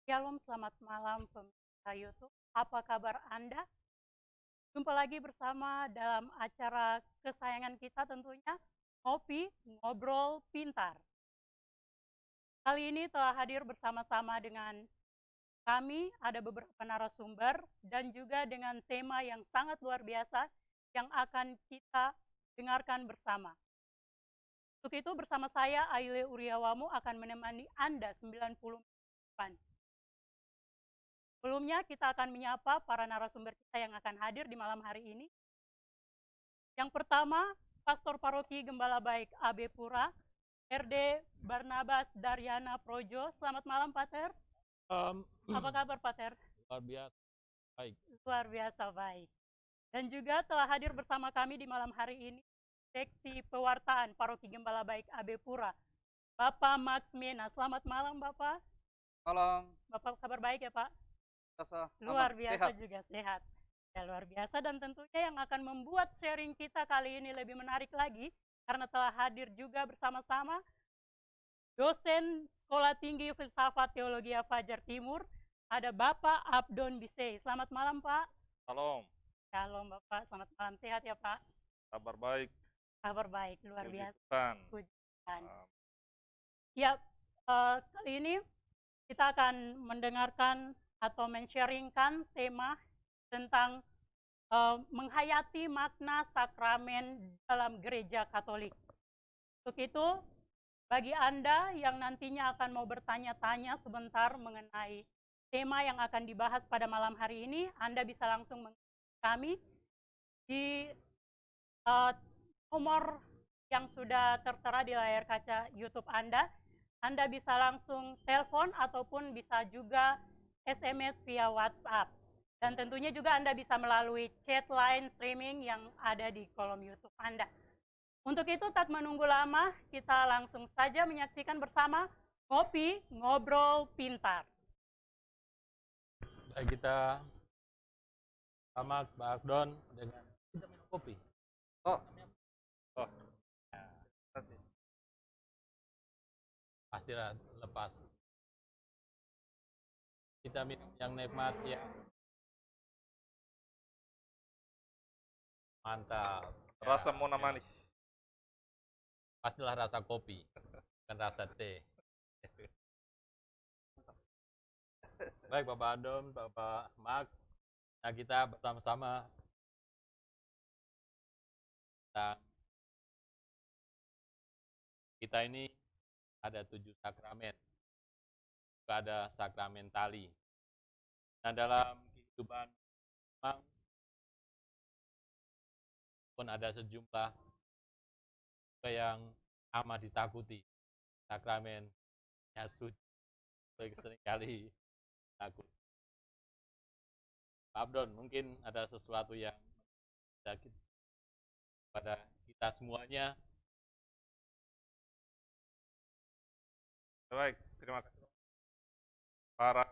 Shalom, selamat malam pemirsa YouTube. Apa kabar Anda? Jumpa lagi bersama dalam acara kesayangan kita tentunya, Ngopi, Ngobrol Pintar. Kali ini telah hadir bersama-sama dengan kami, ada beberapa narasumber, dan juga dengan tema yang sangat luar biasa yang akan kita dengarkan bersama. Untuk itu bersama saya, Aile Uriawamu akan menemani Anda 90 menit depan. Sebelumnya kita akan menyapa para narasumber kita yang akan hadir di malam hari ini. Yang pertama, Pastor Paroki Gembala Baik AB Pura, RD Barnabas Daryana Projo. Selamat malam, Pater. Apa kabar, Pater? Luar biasa baik. Luar biasa baik. Dan juga telah hadir bersama kami di malam hari ini, Seksi Pewartaan Paroki Gembala Baik AB Pura, Bapak Max Mena. Selamat malam, Bapak. Malam. Bapak kabar baik ya, Pak? Luar biasa sehat. juga sehat. Ya, luar biasa, dan tentunya yang akan membuat sharing kita kali ini lebih menarik lagi karena telah hadir juga bersama-sama dosen Sekolah Tinggi Filsafat Teologi Fajar Timur, ada Bapak Abdon Bisei. Selamat malam, Pak. Shalom. Shalom, Bapak. Selamat malam, sehat ya, Pak? Kabar baik. Kabar baik, luar Puji biasa. Tuhan. Puji Tuhan. Ya, kali ini kita akan mendengarkan atau men-sharingkan tema tentang menghayati makna sakramen dalam gereja Katolik. Untuk itu, bagi Anda yang nantinya akan mau bertanya-tanya sebentar mengenai tema yang akan dibahas pada malam hari ini, Anda bisa langsung menghubungi kami di nomor yang sudah tertera di layar kaca YouTube Anda. Anda bisa langsung telepon ataupun bisa juga SMS via WhatsApp. Dan tentunya juga Anda bisa melalui chat line streaming yang ada di kolom YouTube Anda. Untuk itu, tak menunggu lama, kita langsung saja menyaksikan bersama Ngopi, Ngobrol Pintar. Baik, kita sama Pak Akdon dengan kita minum kopi. Oh, kasih. Pasti lepas. Kita minum yang nikmat ya. Mantap. Rasa mona manis. Pastilah rasa kopi, bukan rasa teh. Baik, Bapak Adon, Bapak Max. Nah, kita bersama-sama kita ini ada 7 sakramen. Juga ada sakramentali. Nah, dalam kehidupan memang pun ada sejumlah yang amat ditakuti. Sakramen yang suci seringkali takut. Pak Abdon, mungkin ada sesuatu yang sakit pada kita semuanya. Baik, terima kasih. Para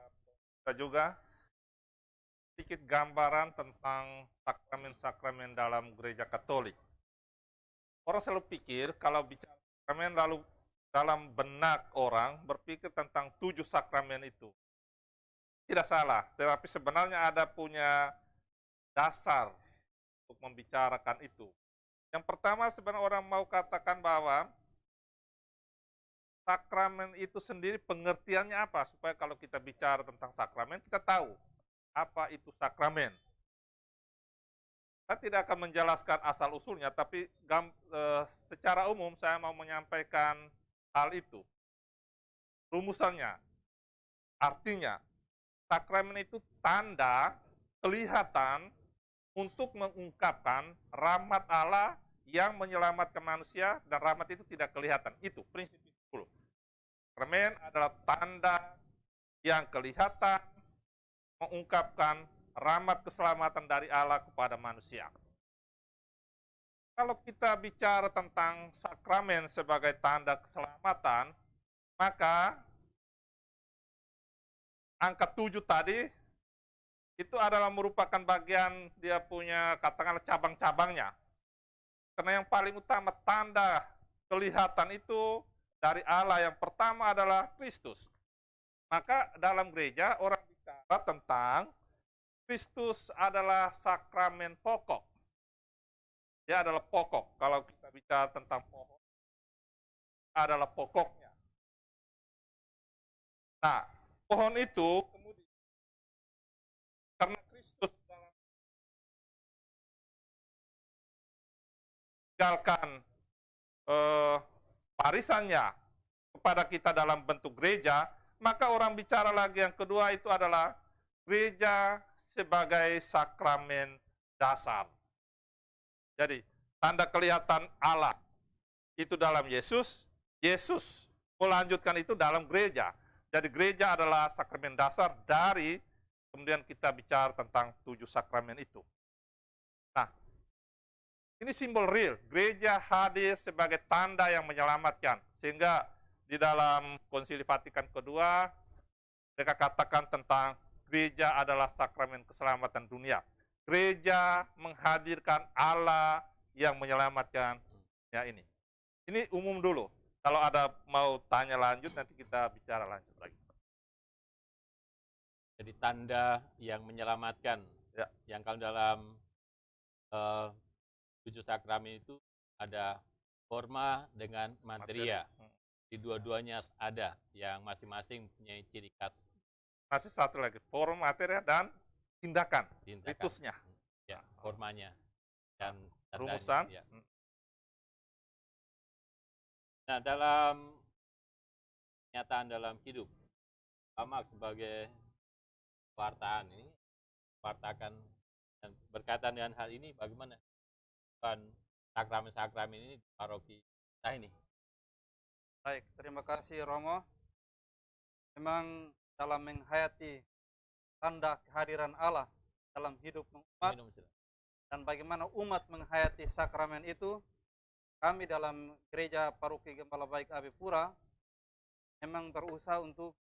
kita juga sedikit gambaran tentang sakramen-sakramen dalam gereja Katolik. Orang selalu pikir kalau bicara sakramen lalu dalam benak orang berpikir tentang 7 sakramen itu. Tidak salah, tetapi sebenarnya ada punya dasar untuk membicarakan itu. Yang pertama sebenarnya orang mau katakan bahwa sakramen itu sendiri pengertiannya apa, supaya kalau kita bicara tentang sakramen kita tahu apa itu sakramen. Saya tidak akan menjelaskan asal-usulnya, tapi secara umum saya mau menyampaikan hal itu. Rumusannya, artinya, sakramen itu tanda, kelihatan untuk mengungkapkan rahmat Allah yang menyelamatkan manusia, dan rahmat itu tidak kelihatan. Itu prinsip itu dulu. Sakramen adalah tanda yang kelihatan mengungkapkan rahmat keselamatan dari Allah kepada manusia. Kalau kita bicara tentang sakramen sebagai tanda keselamatan, maka angka 7 tadi itu adalah merupakan bagian dia punya katakanlah cabang-cabangnya. Karena yang paling utama tanda kelihatan itu dari Allah yang pertama adalah Kristus. Maka dalam gereja orang bicara tentang Kristus adalah sakramen pokok. Dia adalah pokok. Kalau kita bicara tentang pohon, adalah pokoknya. Nah, pohon itu kemudian karena Kristus dalam meninggalkan warisannya kepada kita dalam bentuk gereja, maka orang bicara lagi yang kedua itu adalah gereja sebagai sakramen dasar. Jadi, tanda kelihatan Allah itu dalam Yesus, Yesus melanjutkan itu dalam gereja. Jadi gereja adalah sakramen dasar dari, kemudian kita bicara tentang 7 sakramen itu. Nah, ini simbol real. Gereja hadir sebagai tanda yang menyelamatkan. Sehingga di dalam Konsili Vatikan kedua, mereka katakan tentang gereja adalah sakramen keselamatan dunia. Gereja menghadirkan Allah yang menyelamatkan. Ya ini. Ini umum dulu. Kalau ada mau tanya lanjut, nanti kita bicara lanjut lagi. Jadi tanda yang menyelamatkan. Ya. Yang kalau dalam 7 sakramen itu ada forma dengan materia. Di dua-duanya ada yang masing-masing punya ciri khas. Masih satu lagi, forma, materia, dan tindakan. Ritusnya. Ya, formanya. Dan rumusan. Ya. Nah, dalam kenyataan dalam hidup, Pak sebagai wartaan ini, wartakan dan berkaitan dengan hal ini, bagaimana sakramen-sakramen ini di paroki kita ini? Baik, terima kasih Romo. Memang dalam menghayati tanda kehadiran Allah dalam hidup umat dan bagaimana umat menghayati sakramen itu, kami dalam gereja paroki Gembala Baik Abipura memang berusaha untuk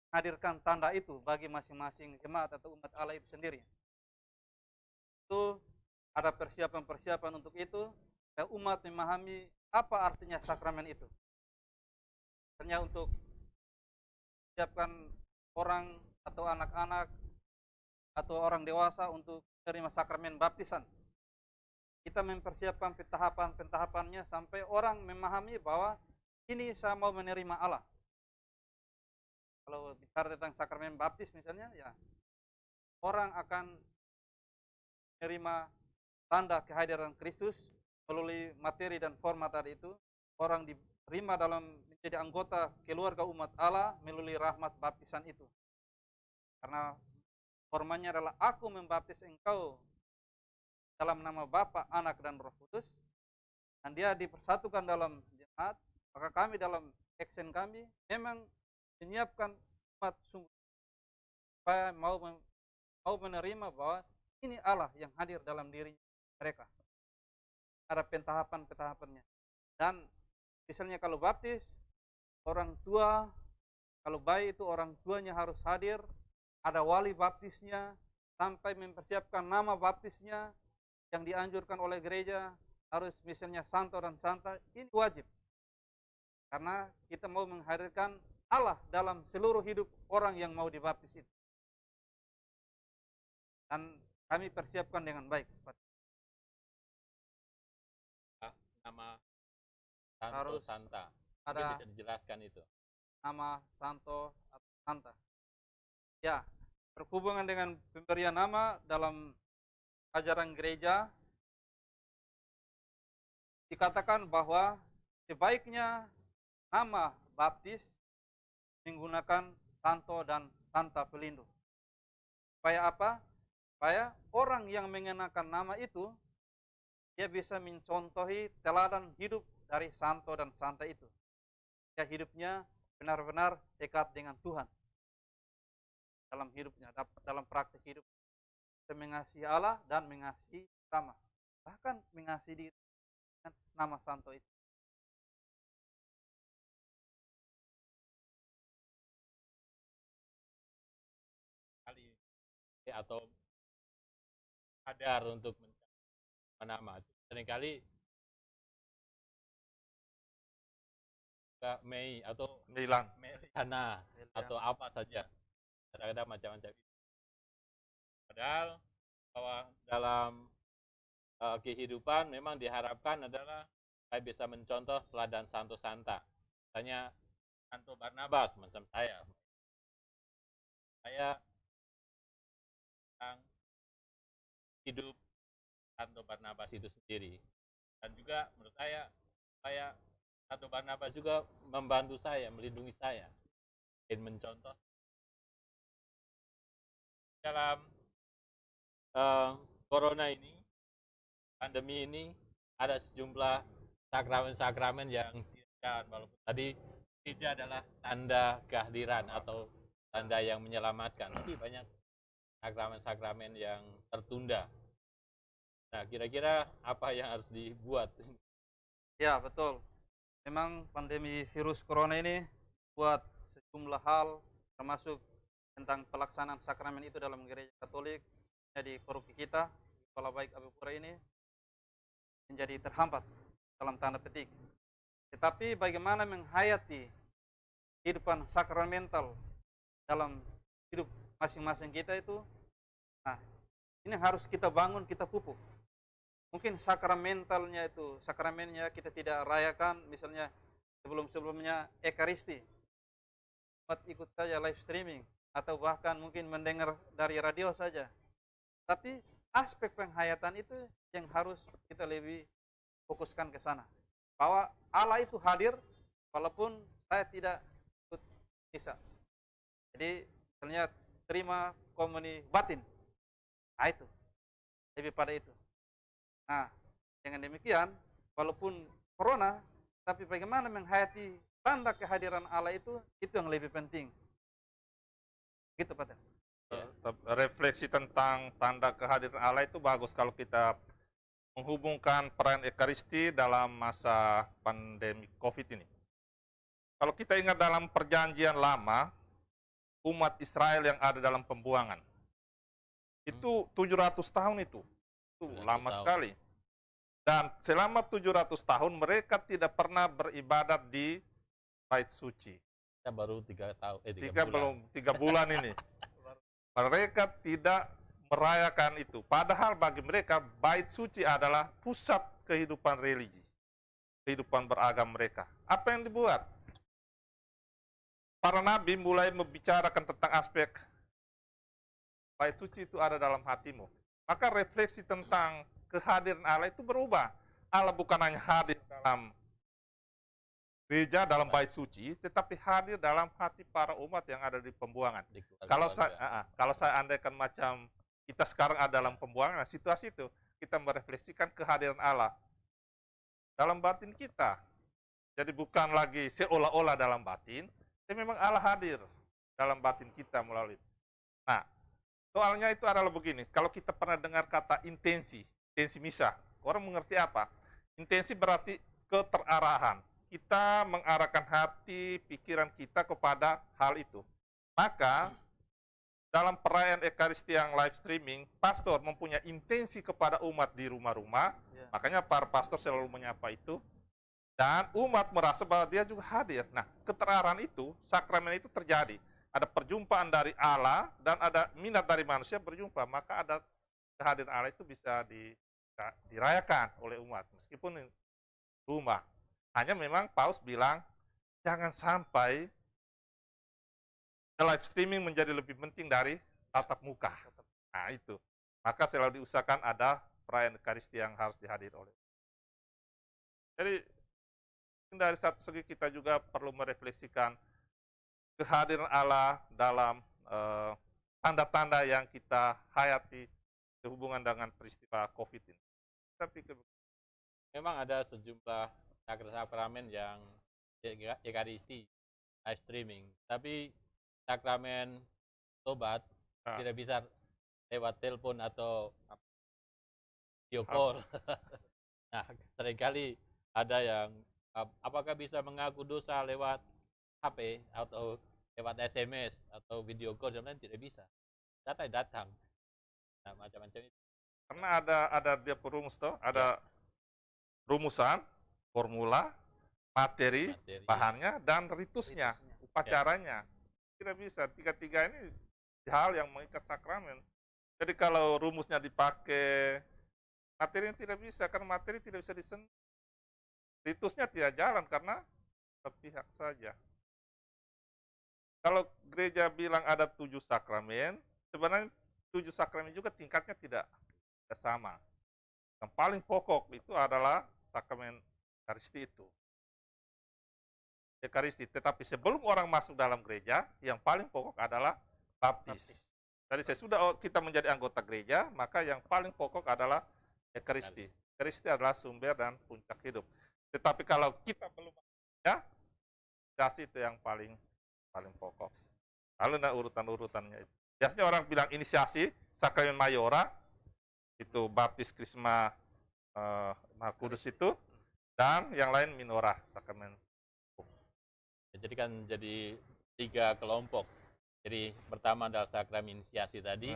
hadirkan tanda itu bagi masing-masing jemaat atau umat Allah itu sendiri. Itu ada persiapan-persiapan untuk itu, dan umat memahami apa artinya sakramen itu. Hanya untuk siapkan orang atau anak-anak atau orang dewasa untuk menerima sakramen baptisan. Kita mempersiapkan pentahapan-pentahapannya sampai orang memahami bahwa ini saya mau menerima Allah. Kalau bicara tentang sakramen baptis misalnya, ya orang akan menerima tanda kehadiran Kristus melalui materi dan format tadi itu. Orang diterima dalam menjadi anggota keluarga umat Allah melalui rahmat baptisan itu. Karena formanya adalah aku membaptis engkau dalam nama Bapa, Anak, dan Roh Kudus, dan dia dipersatukan dalam jemaat, maka kami dalam action kami memang menyiapkan umat sungguh supaya mau menerima bahwa ini Allah yang hadir dalam diri mereka. Ada pentahapan-pentahapannya. Dan misalnya kalau baptis, orang tua, kalau bayi itu orang tuanya harus hadir, ada wali baptisnya, sampai mempersiapkan nama baptisnya, yang dianjurkan oleh gereja harus misalnya santo dan santa, ini wajib. Karena kita mau menghadirkan Allah dalam seluruh hidup orang yang mau dibaptis itu. Dan kami persiapkan dengan baik. Nama santo, harus santa. Ada mungkin bisa dijelaskan itu. Nama santo atau santa. Ya, berhubungan dengan pemberian nama dalam ajaran gereja dikatakan bahwa sebaiknya nama baptis menggunakan santo dan santa pelindung. Supaya apa? Supaya orang yang mengenakan nama itu dia bisa mencontohi teladan hidup dari santo dan santa itu. Ya, hidupnya benar-benar dekat dengan Tuhan dalam hidupnya, dalam praktik hidup. Kita mengasihi Allah dan mengasihi sama, bahkan mengasihi diri dengan nama santo itu. Kali atau sadar untuk nama. Seringkali Mei atau Milan. Meliana atau apa saja. Kadang-kadang macam-macam. Padahal bahwa dalam kehidupan memang diharapkan adalah saya bisa mencontoh teladan Santo Santa. Misalnya Santo Barnabas macam saya yang hidup Santo Barnabas itu sendiri. Dan juga menurut saya Santo Barnabas juga membantu saya, melindungi saya, dan mencontoh dalam corona ini, pandemi ini, ada sejumlah sakramen-sakramen yang tidak, walaupun tadi tidak adalah tanda kehadiran atau tanda yang menyelamatkan, tapi banyak sakramen-sakramen yang tertunda. Nah, kira-kira apa yang harus dibuat? Ya, betul. Memang pandemi virus corona ini buat sejumlah hal, termasuk tentang pelaksanaan sakramen itu dalam gereja Katolik, jadi paroki kita, Kepala Baik Abe Pura ini menjadi terhambat dalam tanda petik. Tetapi bagaimana menghayati kehidupan sakramental dalam hidup masing-masing kita itu, nah ini harus kita bangun, kita pupuk. Mungkin sakramentalnya itu, sakramennya kita tidak rayakan, misalnya sebelum-sebelumnya Ekaristi, umat ikut saja live streaming, atau bahkan mungkin mendengar dari radio saja. Tapi aspek penghayatan itu yang harus kita lebih fokuskan ke sana. Bahwa Allah itu hadir, walaupun saya tidak ikut misa. Jadi misalnya terima komuni batin, nah itu, lebih pada itu. Nah, dengan demikian, walaupun corona, tapi bagaimana menghayati tanda kehadiran Allah itu yang lebih penting. Gitu, Pak. Refleksi tentang tanda kehadiran Allah itu bagus kalau kita menghubungkan perayaan Ekaristi dalam masa pandemi COVID ini. Kalau kita ingat dalam perjanjian lama, umat Israel yang ada dalam pembuangan, itu 700 tahun itu lama sekali. Dan selama 700 tahun mereka tidak pernah beribadat di Bait Suci. Kita baru 3 tahun, 3 bulan ini. Mereka tidak merayakan itu. Padahal bagi mereka Bait Suci adalah pusat kehidupan religi, kehidupan beragam mereka. Apa yang dibuat? Para nabi mulai membicarakan tentang aspek Bait Suci itu ada dalam hatimu. Maka refleksi tentang kehadiran Allah itu berubah. Allah bukan hanya hadir dalam gereja, dalam Bait Suci, tetapi hadir dalam hati para umat yang ada di pembuangan. Kalau saya andaikan macam kita sekarang ada dalam pembuangan, situasi itu kita merefleksikan kehadiran Allah dalam batin kita. Jadi bukan lagi seolah-olah dalam batin, tapi memang Allah hadir dalam batin kita melalui. Nah, soalnya itu adalah begini, kalau kita pernah dengar kata intensi misa, orang mengerti apa? Intensi berarti keterarahan. Kita mengarahkan hati, pikiran kita kepada hal itu. Maka, dalam perayaan Ekaristi yang live streaming, pastor mempunyai intensi kepada umat di rumah-rumah, makanya para pastor selalu menyapa itu, dan umat merasa bahwa dia juga hadir. Nah, keterarahan itu, sakramen itu terjadi. Ada perjumpaan dari Allah dan ada minat dari manusia berjumpa, maka ada kehadiran Allah itu bisa dirayakan oleh umat meskipun rumah. Hanya memang Paus bilang jangan sampai live streaming menjadi lebih penting dari tatap muka. Nah itu, maka selalu diusahakan ada perayaan Ekaristi yang harus dihadiri oleh. Jadi dari satu segi kita juga perlu merefleksikan kehadiran Allah dalam tanda-tanda yang kita hayati sehubungan dengan peristiwa COVID ini. Tapi memang ada sejumlah sakramen yang Ekaristi live streaming, tapi sakramen tobat tidak bisa lewat telepon atau video call. Nah, seringkali ada yang apakah bisa mengaku dosa lewat HP atau lewat SMS atau video call, sebenarnya tidak bisa. Data datang. Nah, macam-macam itu. Karena ada dia perumus toh, ada rumusan, formula, materi, bahannya dan ritusnya, upacaranya. Tidak bisa. Tiga-tiga ini hal yang mengikat sakramen. Jadi kalau rumusnya dipakai, materinya tidak bisa, karena materi tidak bisa disentuh. Ritusnya tidak jalan karena sepihak saja. Kalau gereja bilang ada 7 sakramen, sebenarnya 7 sakramen juga tingkatnya tidak sama. Yang paling pokok itu adalah sakramen Ekaristi itu. Ekaristi, tetapi sebelum orang masuk dalam gereja, yang paling pokok adalah baptis. Jadi sesudah kita menjadi anggota gereja, maka yang paling pokok adalah Ekaristi. Ekaristi adalah sumber dan puncak hidup. Tetapi kalau kita belum ya, kasih itu yang paling pokok. Lalu nah urutan-urutannya itu. Biasanya orang bilang inisiasi, sakramen mayora, itu baptis, krisma, Maha Kudus itu, dan yang lain minora, sakramen. Jadi kan jadi 3 kelompok. Jadi pertama adalah sakramen inisiasi tadi,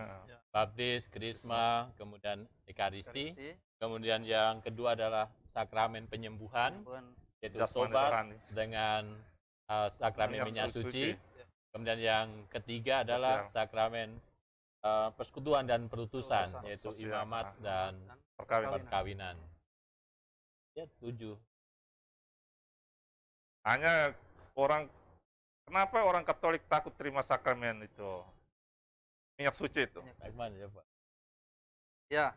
baptis, krisma, kemudian Ekaristi. Kemudian yang kedua adalah sakramen penyembuhan, yaitu tobat dengan sakramen minyak suci. Kemudian yang ketiga adalah sakramen persekutuan dan perutusan, yaitu imamat dan perkawinan. Ya, 7. Hanya kenapa orang Katolik takut terima sakramen itu? Minyak suci itu. Bagaimana ya, Pak? Ya,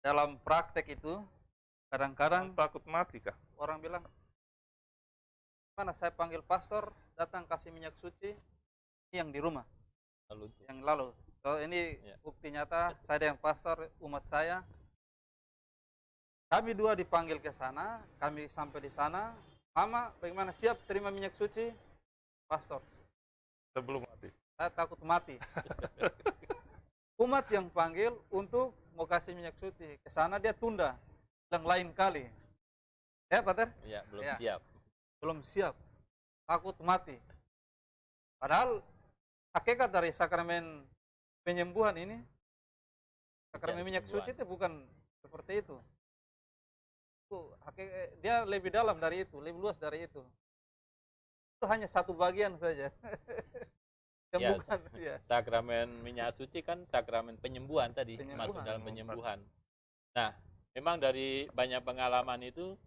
dalam praktek itu kadang-kadang Takut mati kah? orang bilang, mana saya panggil pastor datang kasih minyak suci, ini yang di rumah, yang lalu. So, ini bukti nyata, saya yang pastor umat saya. Kami 2 dipanggil ke sana, kami sampai di sana. Mama, bagaimana siap terima minyak suci? Pastor, Sebelum mati. saya takut mati. Umat yang panggil untuk mau kasih minyak suci, ke sana dia tunda, yang lain kali. Ya, Pater? Ya, belum Ya. siap. Belum siap, takut mati. Padahal hakikat dari sakramen penyembuhan ini, sakramen minyak suci itu bukan seperti itu. Dia lebih dalam dari itu, lebih luas dari itu. Itu hanya satu bagian saja. Sembuhan, ya. Sakramen minyak suci kan sakramen penyembuhan tadi, masuk dalam penyembuhan. Nah, memang dari banyak pengalaman itu,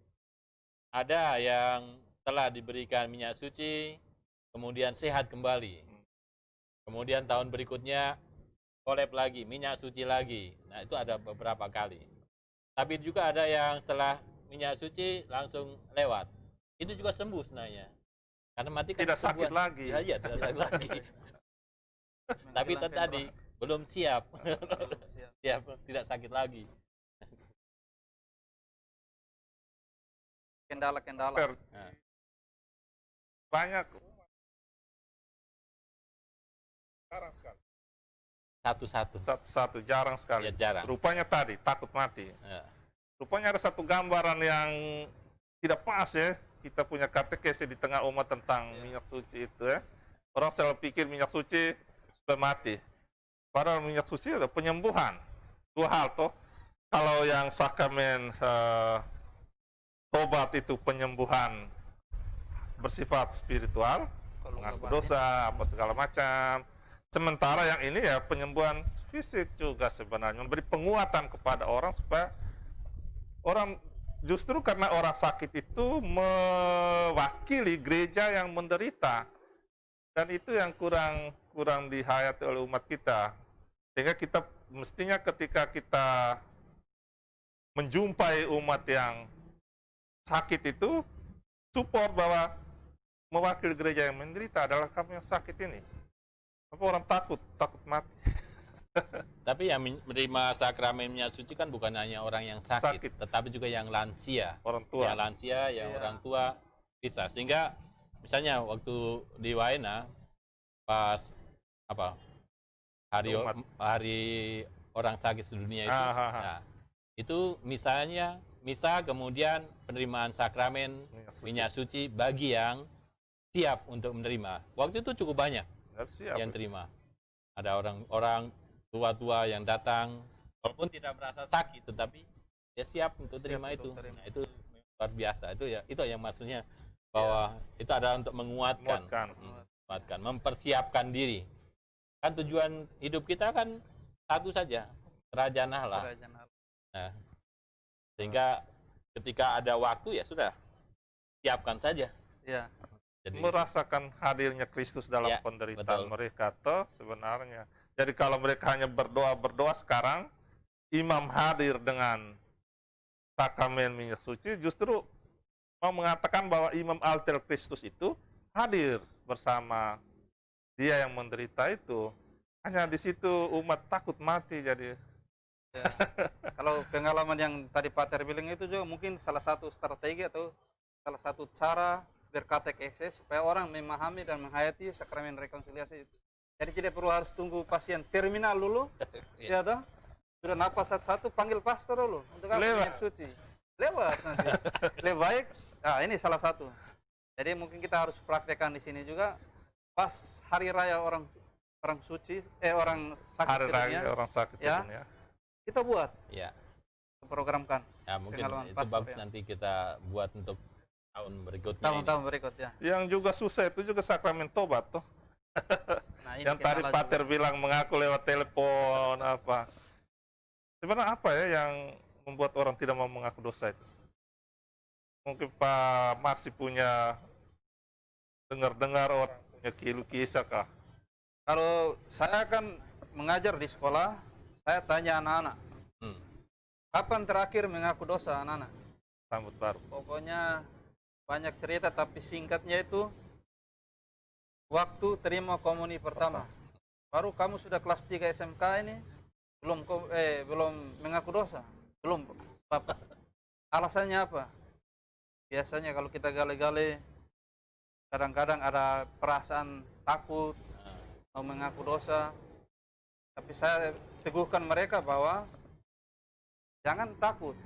ada yang setelah diberikan minyak suci, kemudian sehat kembali. Kemudian tahun berikutnya, kolab lagi, minyak suci lagi. Nah, itu ada beberapa kali. Tapi juga ada yang setelah minyak suci langsung lewat. Itu juga sembuh sebenarnya. Karena mati kan Tidak sakit lagi. Iya, tidak sakit lagi. Tapi itu tadi belum siap. Siap, tidak sakit lagi. Kendala-kendala. Nah. Banyak. Jarang sekali. Satu-satu, jarang sekali. Ya, jarang. Rupanya tadi, takut mati. Ya. Rupanya ada satu gambaran yang tidak pas ya. Kita punya katekesi di tengah umat tentang minyak suci itu ya. Orang selalu pikir minyak suci supaya mati. Padahal minyak suci ada penyembuhan. 2 hal toh. Kalau yang sakramen tobat itu penyembuhan bersifat spiritual, mengaku dosa, apa segala macam. Sementara yang ini ya penyembuhan fisik juga sebenarnya, memberi penguatan kepada orang supaya orang, justru karena orang sakit itu mewakili gereja yang menderita, dan itu yang kurang dihayati oleh umat kita. Sehingga kita mestinya ketika kita menjumpai umat yang sakit itu, support bahwa mewakili gereja yang menderita adalah kamu yang sakit ini. Apa orang takut mati. Tapi yang menerima sakramen minyak suci kan bukan hanya orang yang sakit, tetapi juga yang lansia. Orang tua. Yang lansia, yang orang tua bisa. Sehingga misalnya waktu di Waena pas hari orang sakit sedunia itu, nah, itu misalnya misa kemudian penerimaan sakramen minyak suci bagi yang siap untuk menerima. Waktu itu cukup banyak yang terima. Ada orang-orang tua-tua yang datang, walaupun tidak merasa sakit, tetapi dia siap untuk terima itu. Nah, itu luar biasa. Itu yang maksudnya bahwa itu adalah untuk menguatkan. mempersiapkan diri. Kan tujuan hidup kita kan satu saja, kerajaan Allah. Kerajaan Allah. Nah, sehingga ketika ada waktu ya sudah, siapkan saja. Ya. Jadi, Merasakan hadirnya Kristus dalam Ya, penderitaan betul. mereka toh sebenarnya. Jadi kalau mereka hanya berdoa sekarang, imam hadir dengan sakramen minyak suci, justru mau mengatakan bahwa imam alter Kristus itu hadir bersama dia yang menderita itu. Hanya di situ umat takut mati jadi. Ya. Kalau pengalaman yang tadi Pater bilang itu juga mungkin salah satu strategi atau salah satu cara berkatekese supaya orang memahami dan menghayati sakramen rekonsiliasi itu. Jadi tidak perlu harus tunggu pasien terminal dulu, ya toh? Sudah napas satu-satu panggil pastor dulu untuk apa? Minyak suci. Lewat nanti. Lebih baik. Nah, ini salah satu. Jadi mungkin kita harus praktekkan di sini juga pas hari raya orang suci, orang sakit Hari sedunia, raya orang sakit ya. sedunia. Kita buat, ya, programkan ya mungkin pengalaman itu pastor, bagus ya. nanti kita buat untuk tahun berikutnya. Tahun-tahun berikut ya. Yang juga susah itu juga sakramen tobat toh. Nah, ini Yang tadi kendala Pater juga. bilang mengaku lewat telepon apa. Sebenarnya apa ya yang membuat orang tidak mau mengaku dosa itu? Mungkin Pak Maksi punya dengar-dengar orang punya kisah kah? Kalau saya kan mengajar di sekolah, saya tanya anak-anak, kapan terakhir mengaku dosa anak-anak? Sambut baru. Pokoknya banyak cerita tapi singkatnya itu waktu terima komuni pertama. Baru kamu sudah kelas 3 SMK ini belum mengaku dosa. Belum, Bapak. Alasannya apa? Biasanya kalau kita gale-gale kadang-kadang ada perasaan takut mau mengaku dosa. Tapi saya teguhkan mereka bahwa jangan takut.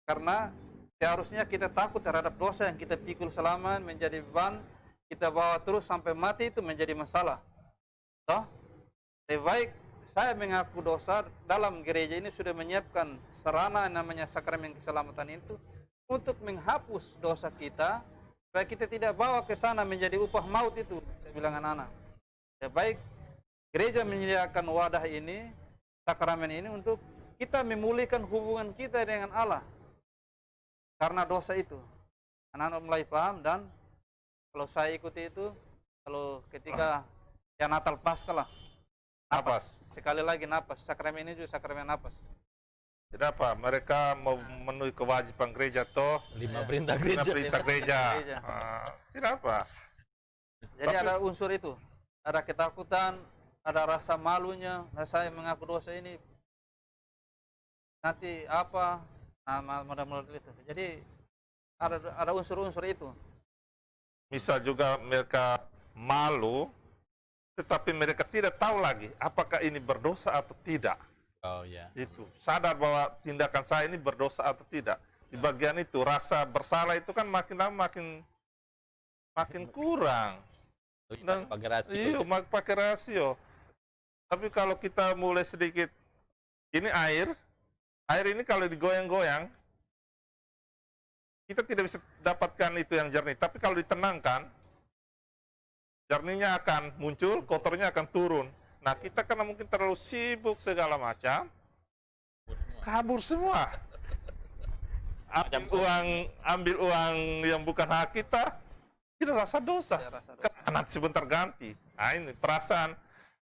Karena seharusnya kita takut terhadap dosa yang kita pikul selama menjadi beban, kita bawa terus sampai mati itu menjadi masalah. Toh, lebih baik saya mengaku dosa dalam gereja ini sudah menyiapkan sarana namanya sakramen keselamatan itu untuk menghapus dosa kita supaya kita tidak bawa ke sana menjadi upah maut itu. Saya bilang anak-anak, lebih baik gereja menyediakan wadah ini, sakramen ini untuk kita memulihkan hubungan kita dengan Allah karena dosa itu. Anak-anak mulai paham dan kalau saya ikuti itu, kalau ketika ya Natal Paskah lah, napas. Sekali lagi napas. Sakramen ini juga sakramen napas. Tidak apa, mereka mau memenuhi kewajiban gereja toh. 5 perintah Lima gereja. perintah gereja. Gereja. Tidak apa. Jadi Tapi- ada unsur itu. Ada ketakutan, ada rasa malunya. Nah, saya mengaku dosa ini nanti apa? Nah, model-model itu. Jadi ada unsur-unsur itu. Bisa juga mereka malu, tetapi mereka tidak tahu lagi apakah ini berdosa atau tidak. Oh ya. Itu sadar bahwa tindakan saya ini berdosa atau tidak. Di bagian itu rasa bersalah itu kan makin lama makin kurang. Dan Pakai rasio. iya, pakai rasio. Tapi kalau kita mulai sedikit, ini air ini kalau digoyang-goyang, kita tidak bisa dapatkan itu yang jernih. Tapi kalau ditenangkan, jernihnya akan muncul, kotornya akan turun. Nah, kita karena mungkin terlalu sibuk segala macam, kabur semua. Ambil uang yang bukan hak kita, tidak rasa dosa. Tidak rasa dosa. Karena nanti sebentar ganti. Nah, ini perasaan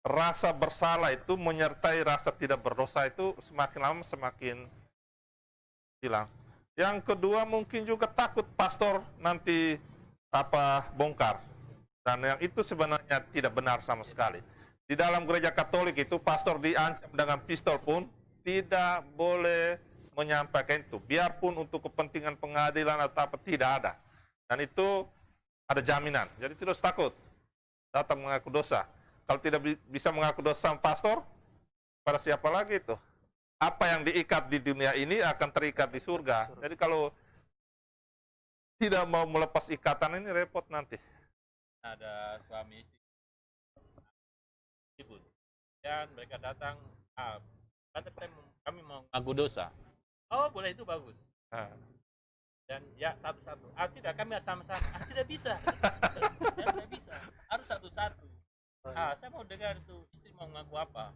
rasa bersalah itu menyertai rasa tidak berdosa itu semakin lama semakin hilang. Yang kedua mungkin juga takut pastor nanti bongkar. Dan yang itu sebenarnya tidak benar sama sekali. Di dalam gereja Katolik itu pastor diancam dengan pistol pun tidak boleh menyampaikan itu. Biarpun untuk kepentingan pengadilan atau apa tidak ada. Dan itu ada jaminan. Jadi tidak usah takut datang mengaku dosa. Kalau tidak bisa mengaku dosa sama pastor, pada siapa lagi itu? Apa yang diikat di dunia ini akan terikat di surga. Jadi kalau tidak mau melepas ikatan ini repot nanti. Ada suami istri ribut dan mereka datang, kami mau ngaku dosa. Oh boleh, itu bagus. Nah, Dan ya satu-satu. Tidak, kami sama-sama. Tidak bisa. Saya tidak bisa. Harus satu-satu. Saya mau dengar itu istri mau ngaku apa.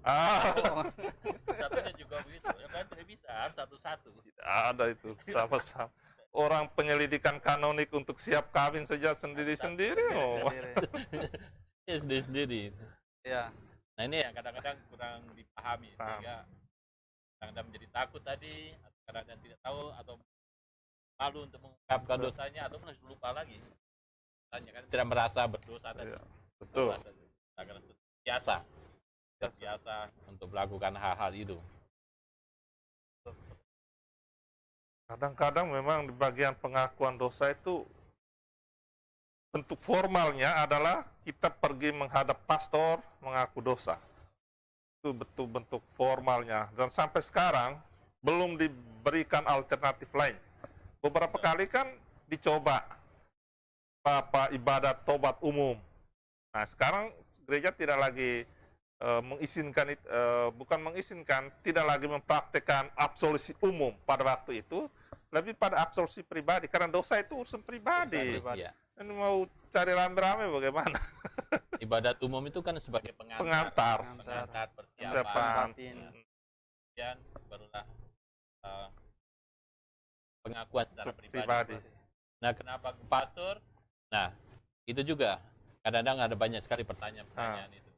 Satunya juga begitu. Yang lain tidak bisa. Harus satu-satu. Tidak ada itu sama-sama. Orang penyelidikan kanonik untuk siap kawin saja sendiri-sendiri. Sendiri. Ya. Nah ini yang kadang-kadang kurang dipahami sehingga kadang-kadang menjadi takut tadi, atau kadang-kadang tidak tahu atau malu untuk mengungkapkan dosanya ataupun lupa lagi. Tanya kan tidak merasa berdosa tadi. Betul. Karena terbiasa untuk melakukan hal-hal itu. Kadang-kadang memang di bagian pengakuan dosa itu bentuk formalnya adalah kita pergi menghadap pastor mengaku dosa. Itu betul bentuk formalnya. Dan sampai sekarang belum diberikan alternatif lain. Beberapa kali kan dicoba ibadat tobat umum. Nah sekarang gereja tidak lagi mengizinkan, bukan mengizinkan, tidak lagi mempraktekkan absolusi umum pada waktu itu, lebih pada absolusi pribadi, karena dosa itu urusan pribadi. Iya. Ini mau cari rame-rame bagaimana? Ibadat umum itu kan sebagai Pengantar. persiapan, kemudian barulah pengakuan secara pribadi. Nah, kenapa ke pastor? Nah, itu juga kadang-kadang ada banyak sekali pertanyaan-pertanyaan itu.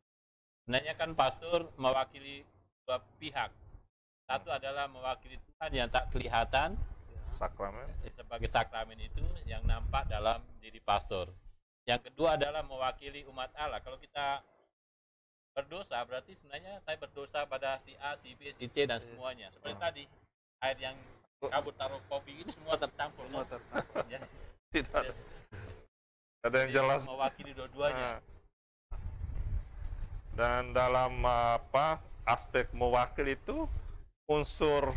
Sebenarnya kan pastor mewakili dua pihak. Satu adalah mewakili Tuhan yang tak kelihatan, Sakramen. sebagai sakramen itu yang nampak dalam diri pastor. Yang kedua adalah mewakili umat Allah. Kalau kita berdosa, berarti sebenarnya saya berdosa pada si A, si B, si C, dan semuanya. Seperti tadi, air yang kabut taruh kopi ini semua tercampur. Ya. Tidak ada yang jelas. Mewakili dua-duanya. Dan dalam aspek mewakili itu unsur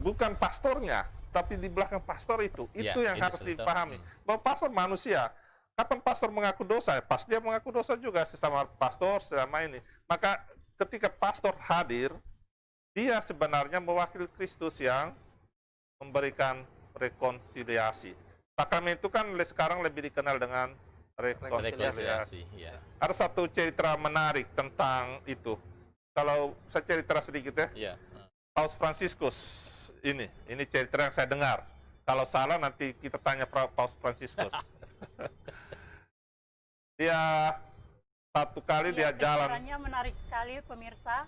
bukan pastornya, tapi di belakang pastor itu yang harus dipahami. Bahwa pastor manusia. Kapan pastor mengaku dosa? Pas dia mengaku dosa juga sesama pastor, sesama ini. Maka ketika pastor hadir, dia sebenarnya mewakili Kristus yang memberikan rekonsiliasi. Sakramen itu kan sekarang lebih dikenal dengan rekonsiliasi. Ya. Ada satu cerita menarik tentang itu. Kalau saya cerita sedikit ya. Ya. Paus Fransiskus ini cerita yang saya dengar. Kalau salah nanti kita tanya Paus Fransiskus. Dia satu kali dia jalan. Kedengarannya menarik sekali pemirsa.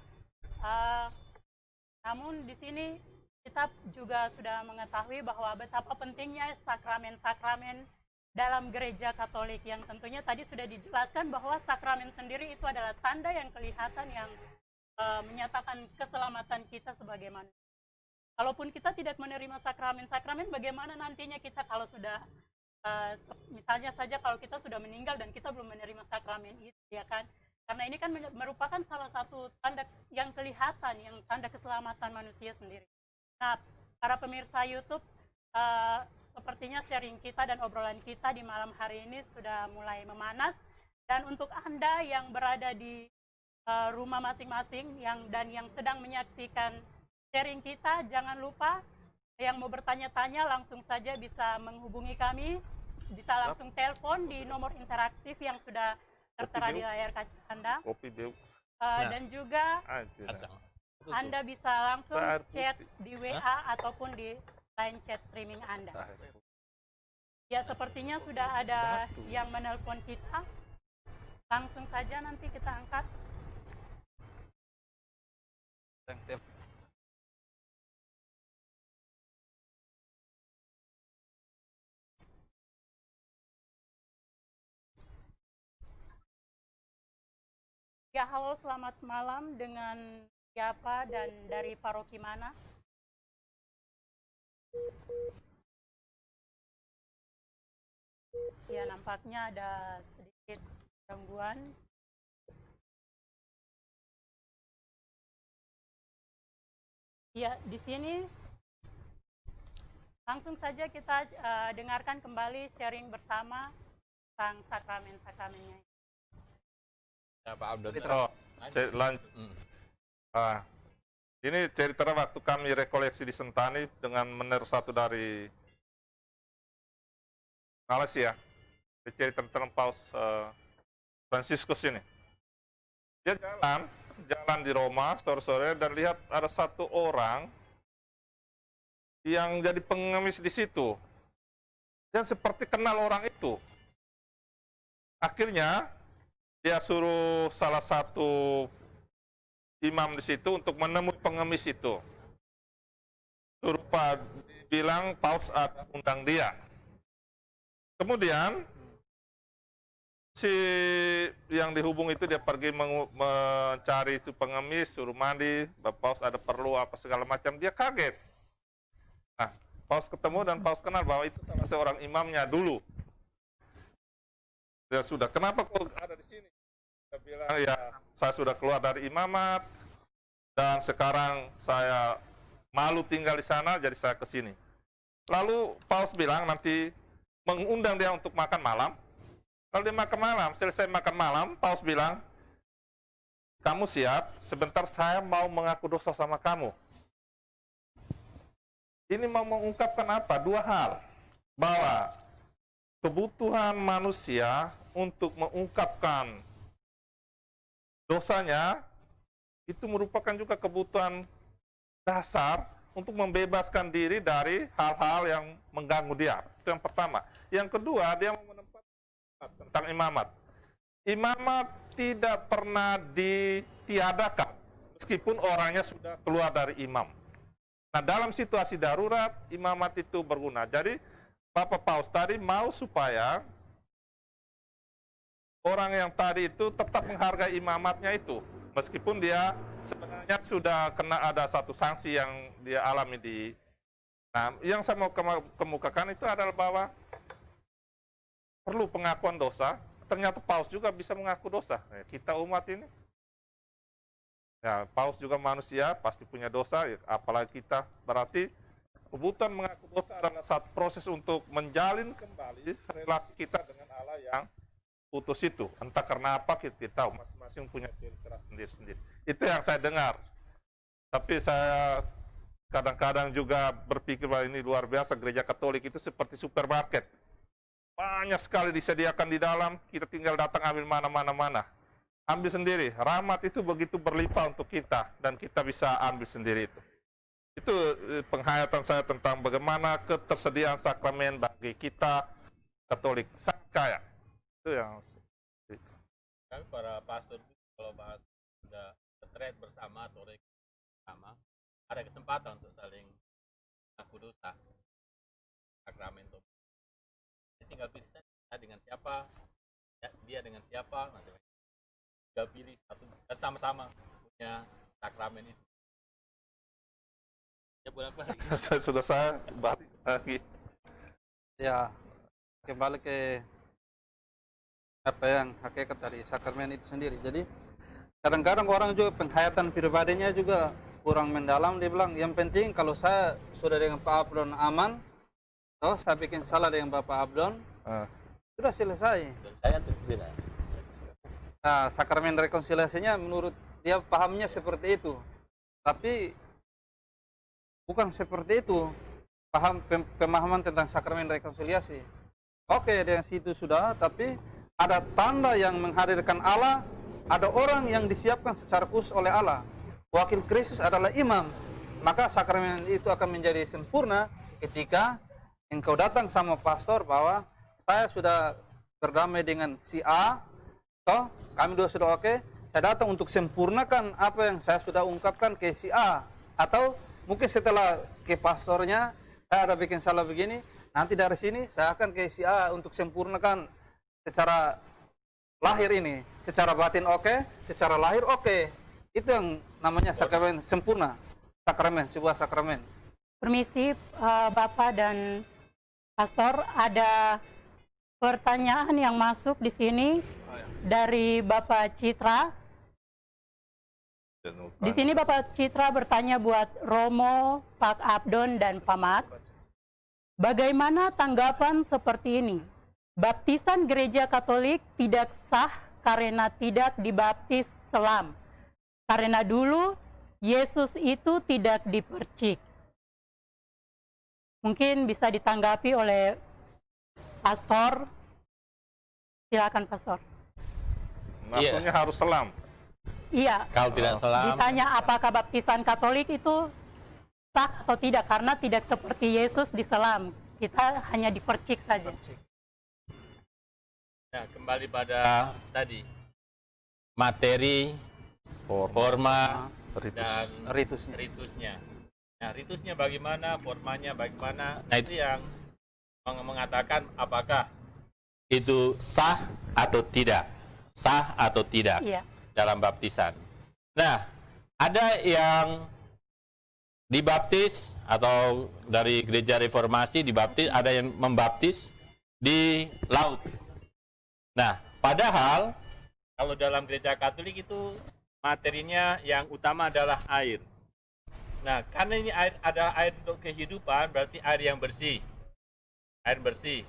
Namun di sini kita juga sudah mengetahui bahwa betapa pentingnya sakramen-sakramen dalam gereja Katolik, yang tentunya tadi sudah dijelaskan bahwa sakramen sendiri itu adalah tanda yang kelihatan yang menyatakan keselamatan kita sebagai manusia. Kalaupun kita tidak menerima sakramen-sakramen, bagaimana nantinya kita kalau sudah misalnya saja kalau kita sudah meninggal dan kita belum menerima sakramen itu, ya kan? Karena ini kan merupakan salah satu tanda yang kelihatan, yang tanda keselamatan manusia sendiri. Nah, para pemirsa YouTube, sepertinya sharing kita dan obrolan kita di malam hari ini sudah mulai memanas. Dan untuk Anda yang berada di rumah masing-masing yang sedang menyaksikan sharing kita, jangan lupa yang mau bertanya-tanya langsung saja bisa menghubungi kami, bisa langsung telepon di nomor interaktif yang sudah tertera di layar kaca Anda. Dan juga Anda bisa langsung chat di WA ataupun di line chat streaming Anda. Ya, sepertinya sudah ada yang menelpon kita. Langsung saja nanti kita angkat. Ya, halo, selamat malam, dengan siapa dan dari paroki mana? Ya, nampaknya ada sedikit gangguan. Ya, di sini langsung saja kita dengarkan kembali sharing bersama tentang sakramen-sakramennya. Pak Abdul. Lanjut. Ini cerita waktu kami rekoleksi di Sentani dengan mener satu dari Malaysia. Ini cerita tentang Paus Franciscus ini. Dia jalan di Roma sore-sore dan lihat ada satu orang yang jadi pengemis di situ. Dan seperti kenal orang itu. Akhirnya dia suruh salah satu imam di situ untuk menemui pengemis itu. Suruh bilang Paus ada undang dia. Kemudian si yang dihubung itu dia pergi mencari si pengemis, suruh mandi, Paus ada perlu apa segala macam, dia kaget. Nah, Paus ketemu dan Paus kenal bahwa itu salah seorang imamnya dulu. Dia sudah, kenapa kau ada di sini? Dia bilang, ya saya sudah keluar dari imamat dan sekarang saya malu tinggal di sana, jadi saya ke sini. Lalu Paus bilang nanti mengundang dia untuk makan malam. Lalu dia makan malam, selesai makan malam, Paus bilang, kamu siap? Sebentar saya mau mengaku dosa sama kamu. Ini mau mengungkapkan apa? Dua hal. Bahwa kebutuhan manusia untuk mengungkapkan dosanya itu merupakan juga kebutuhan dasar untuk membebaskan diri dari hal-hal yang mengganggu dia. Itu yang pertama. Yang kedua, dia mau menempatkan tentang imamat. Imamat tidak pernah ditiadakan meskipun orangnya sudah keluar dari imam. Nah, dalam situasi darurat, imamat itu berguna. Jadi, Bapak Paus tadi mau supaya orang yang tadi itu tetap menghargai imamatnya itu. Meskipun dia sebenarnya sudah kena ada satu sanksi yang dia alami di... Nah, yang saya mau kemukakan itu adalah bahwa perlu pengakuan dosa. Ternyata Paus juga bisa mengaku dosa. Kita umat ini, ya Paus juga manusia, pasti punya dosa, apalagi kita. Berarti kebutuhan mengaku dosa adalah satu proses untuk menjalin kembali relasi kita dengan Allah yang putus itu. Entah karena apa, kita tahu masing-masing punya cerita sendiri-sendiri. Itu yang saya dengar. Tapi saya kadang-kadang juga berpikir bahwa ini luar biasa, gereja Katolik itu seperti supermarket. Banyak sekali disediakan di dalam, kita tinggal datang ambil mana-mana. Ambil sendiri. Rahmat itu begitu berlimpah untuk kita, dan kita bisa ambil sendiri itu. Itu penghayatan saya tentang bagaimana ketersediaan sakramen bagi kita Katolik. Sangat kaya. Itu yang kami para pastor kalau bahas ada retreat bersama atau bersama, ada kesempatan untuk saling mengaku dosa sakramen itu. Tinggal pilih saja dengan siapa, dia dengan siapa, nanti tinggal pilih satu dan sama-sama punya sakramen itu. Ya bolak-balik. Sudah saya balik lagi. Ya, kembali ke apa yang hakikat dari sakramen itu sendiri. Jadi kadang-kadang orang juga penghayatan pribadinya juga kurang mendalam. Dia bilang yang penting kalau saya sudah dengan Pak Abdon aman, toh saya bikin salah dengan Bapak Abdon, sudah selesai. Saya tidak. Nah, sakramen rekonsiliasinya menurut dia pahamnya seperti itu. Tapi bukan seperti itu pemahaman tentang sakramen rekonsiliasi. Oke, dengan situ sudah, tapi ada tanda yang menghadirkan Allah, ada orang yang disiapkan secara khusus oleh Allah. Wakil Kristus adalah imam. Maka sakramen itu akan menjadi sempurna ketika engkau datang sama pastor bahwa saya sudah berdamai dengan si A, toh kami dua sudah oke, saya datang untuk sempurnakan apa yang saya sudah ungkapkan ke si A. Atau mungkin setelah ke pastornya, saya ada bikin salah begini, nanti dari sini saya akan ke si A untuk sempurnakan secara lahir ini, secara batin oke, secara lahir oke. Itu yang namanya sakramen sempurna, sakramen, sebuah sakramen. Permisi Bapak dan Pastor, ada pertanyaan yang masuk di sini dari Bapak Citra. Di sini Bapak Citra bertanya buat Romo, Pak Abdon, dan Pak Mat. Bagaimana tanggapan seperti ini? Baptisan gereja Katolik tidak sah karena tidak dibaptis selam. Karena dulu Yesus itu tidak dipercik. Mungkin bisa ditanggapi oleh pastor. Silakan pastor. Maksudnya harus selam. Iya. Kalau tidak selam, Ditanya apakah baptisan Katolik itu sah atau tidak, karena tidak seperti Yesus diselam. Kita hanya dipercik saja. nah, kembali pada tadi materi, forma, dan ritusnya. Nah, ritusnya bagaimana, formanya bagaimana. Nah, itu yang mengatakan apakah itu sah atau tidak. Sah atau tidak Iya. dalam baptisan. Nah, ada yang dibaptis atau dari gereja reformasi dibaptis, ada yang membaptis di laut. Nah, padahal kalau dalam gereja Katolik itu materinya yang utama adalah air. Nah, karena ini air, ada air untuk kehidupan, berarti air yang bersih. Air bersih.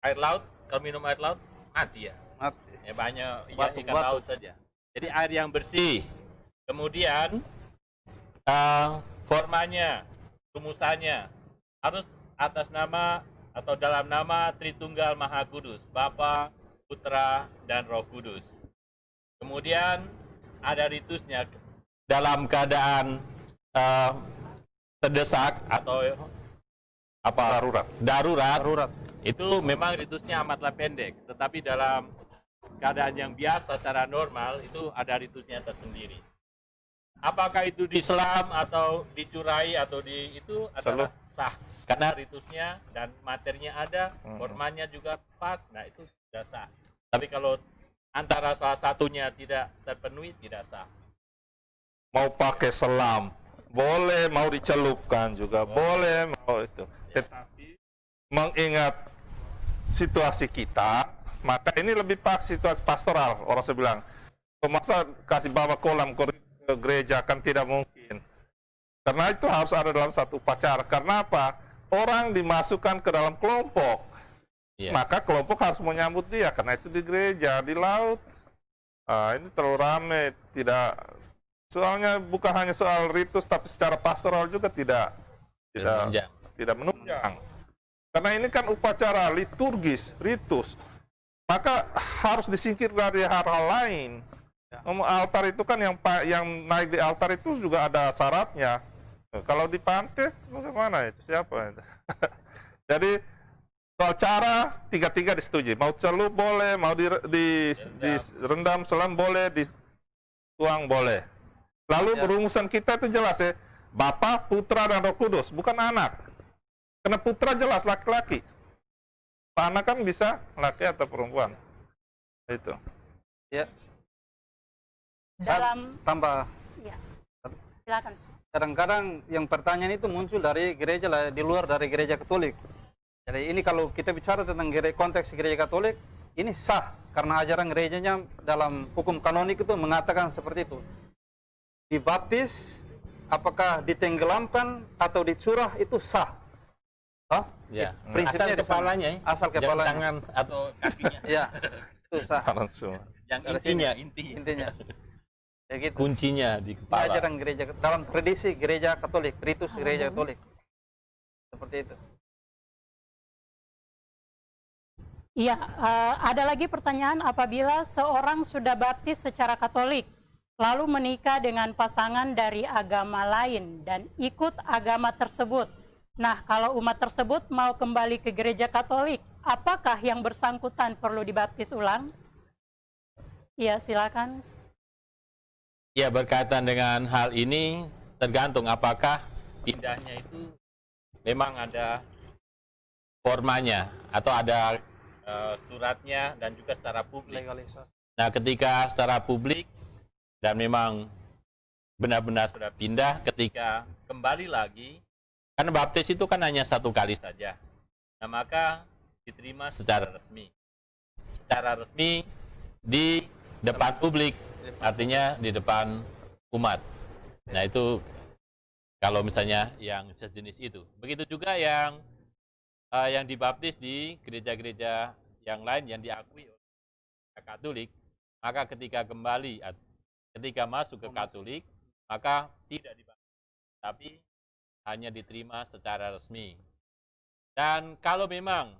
Air laut, kalau minum air laut, mati ya. Mati. Ya banyak Batuk, ikan batuk. laut saja. Jadi air yang bersih. Kemudian formanya, rumusannya harus atas nama atau dalam nama Tritunggal Maha Kudus, Bapa, Putra, dan Roh Kudus. Kemudian ada ritusnya dalam keadaan terdesak atau apa darurat itu memang ritusnya amatlah pendek, tetapi dalam keadaan yang biasa secara normal itu ada ritusnya tersendiri. Apakah itu diselam atau dicurai atau itu adalah sah karena ritusnya dan materinya ada, formanya juga pas, nah itu sudah sah. Tapi kalau antara salah satunya tidak terpenuhi, tidak sah. Mau pakai selam boleh, mau dicelupkan juga boleh, mau itu. Tetapi mengingat situasi kita, maka ini lebih pas situasi pastoral. Orang saya bilang, masa kasih bawa kolam ke gereja kan tidak mungkin. Karena itu harus ada dalam satu upacara. Karena apa? Orang dimasukkan ke dalam kelompok. Maka kelompok harus menyambut dia, karena itu di gereja, di laut. Ini terlalu ramai, tidak. Soalnya bukan hanya soal ritus, tapi secara pastoral juga tidak menunjang. Karena ini kan upacara liturgis, ritus. Maka harus disingkir dari hal-hal lain. Altar itu kan yang naik di altar itu juga ada syaratnya. Kalau di pantai, bagaimana itu? Siapa itu? Jadi soal cara, tiga-tiga disetujui. Mau celup boleh, mau direndam selam boleh, dituang boleh. Lalu rumusan kita itu jelas ya, Bapa, Putra, dan Roh Kudus, bukan anak. Karena putra jelas laki-laki. Anak kan bisa laki atau perempuan. Itu. Ya. Dalam Tambah. ya. Silakan. Kadang-kadang yang pertanyaan itu muncul dari gereja lah, di luar dari gereja Katolik. Jadi ini kalau kita bicara tentang konteks gereja Katolik, ini sah karena ajaran gerejanya dalam hukum kanonik itu mengatakan seperti itu. Dibaptis, apakah ditenggelamkan atau dicurah itu sah. Ya. Prinsipnya Asal kepalanya, asal kepalanya, tangan atau kakinya. ya, itu sah. Yang intinya. Ya gitu. Kuncinya di kepala. Ajaran gereja dalam tradisi gereja Katolik, ritus gereja Katolik. Seperti itu. Iya, ada lagi pertanyaan, apabila seorang sudah baptis secara Katolik, lalu menikah dengan pasangan dari agama lain dan ikut agama tersebut. Nah, kalau umat tersebut mau kembali ke gereja Katolik, apakah yang bersangkutan perlu dibaptis ulang? Iya, silakan. Ya, berkaitan dengan hal ini tergantung apakah pindahnya itu memang ada formanya atau ada suratnya dan juga secara publik. Nah, ketika secara publik dan memang benar-benar sudah pindah, ketika kembali lagi, karena baptis itu kan hanya satu kali saja. Nah, maka diterima secara resmi. Secara resmi di depan publik, artinya di depan umat. Nah, itu kalau misalnya yang sejenis itu. Begitu juga yang dibaptis di gereja-gereja yang lain yang diakui oleh Katolik, maka ketika kembali, ketika masuk ke Katolik, maka tidak dibaptis, tapi hanya diterima secara resmi. Dan kalau memang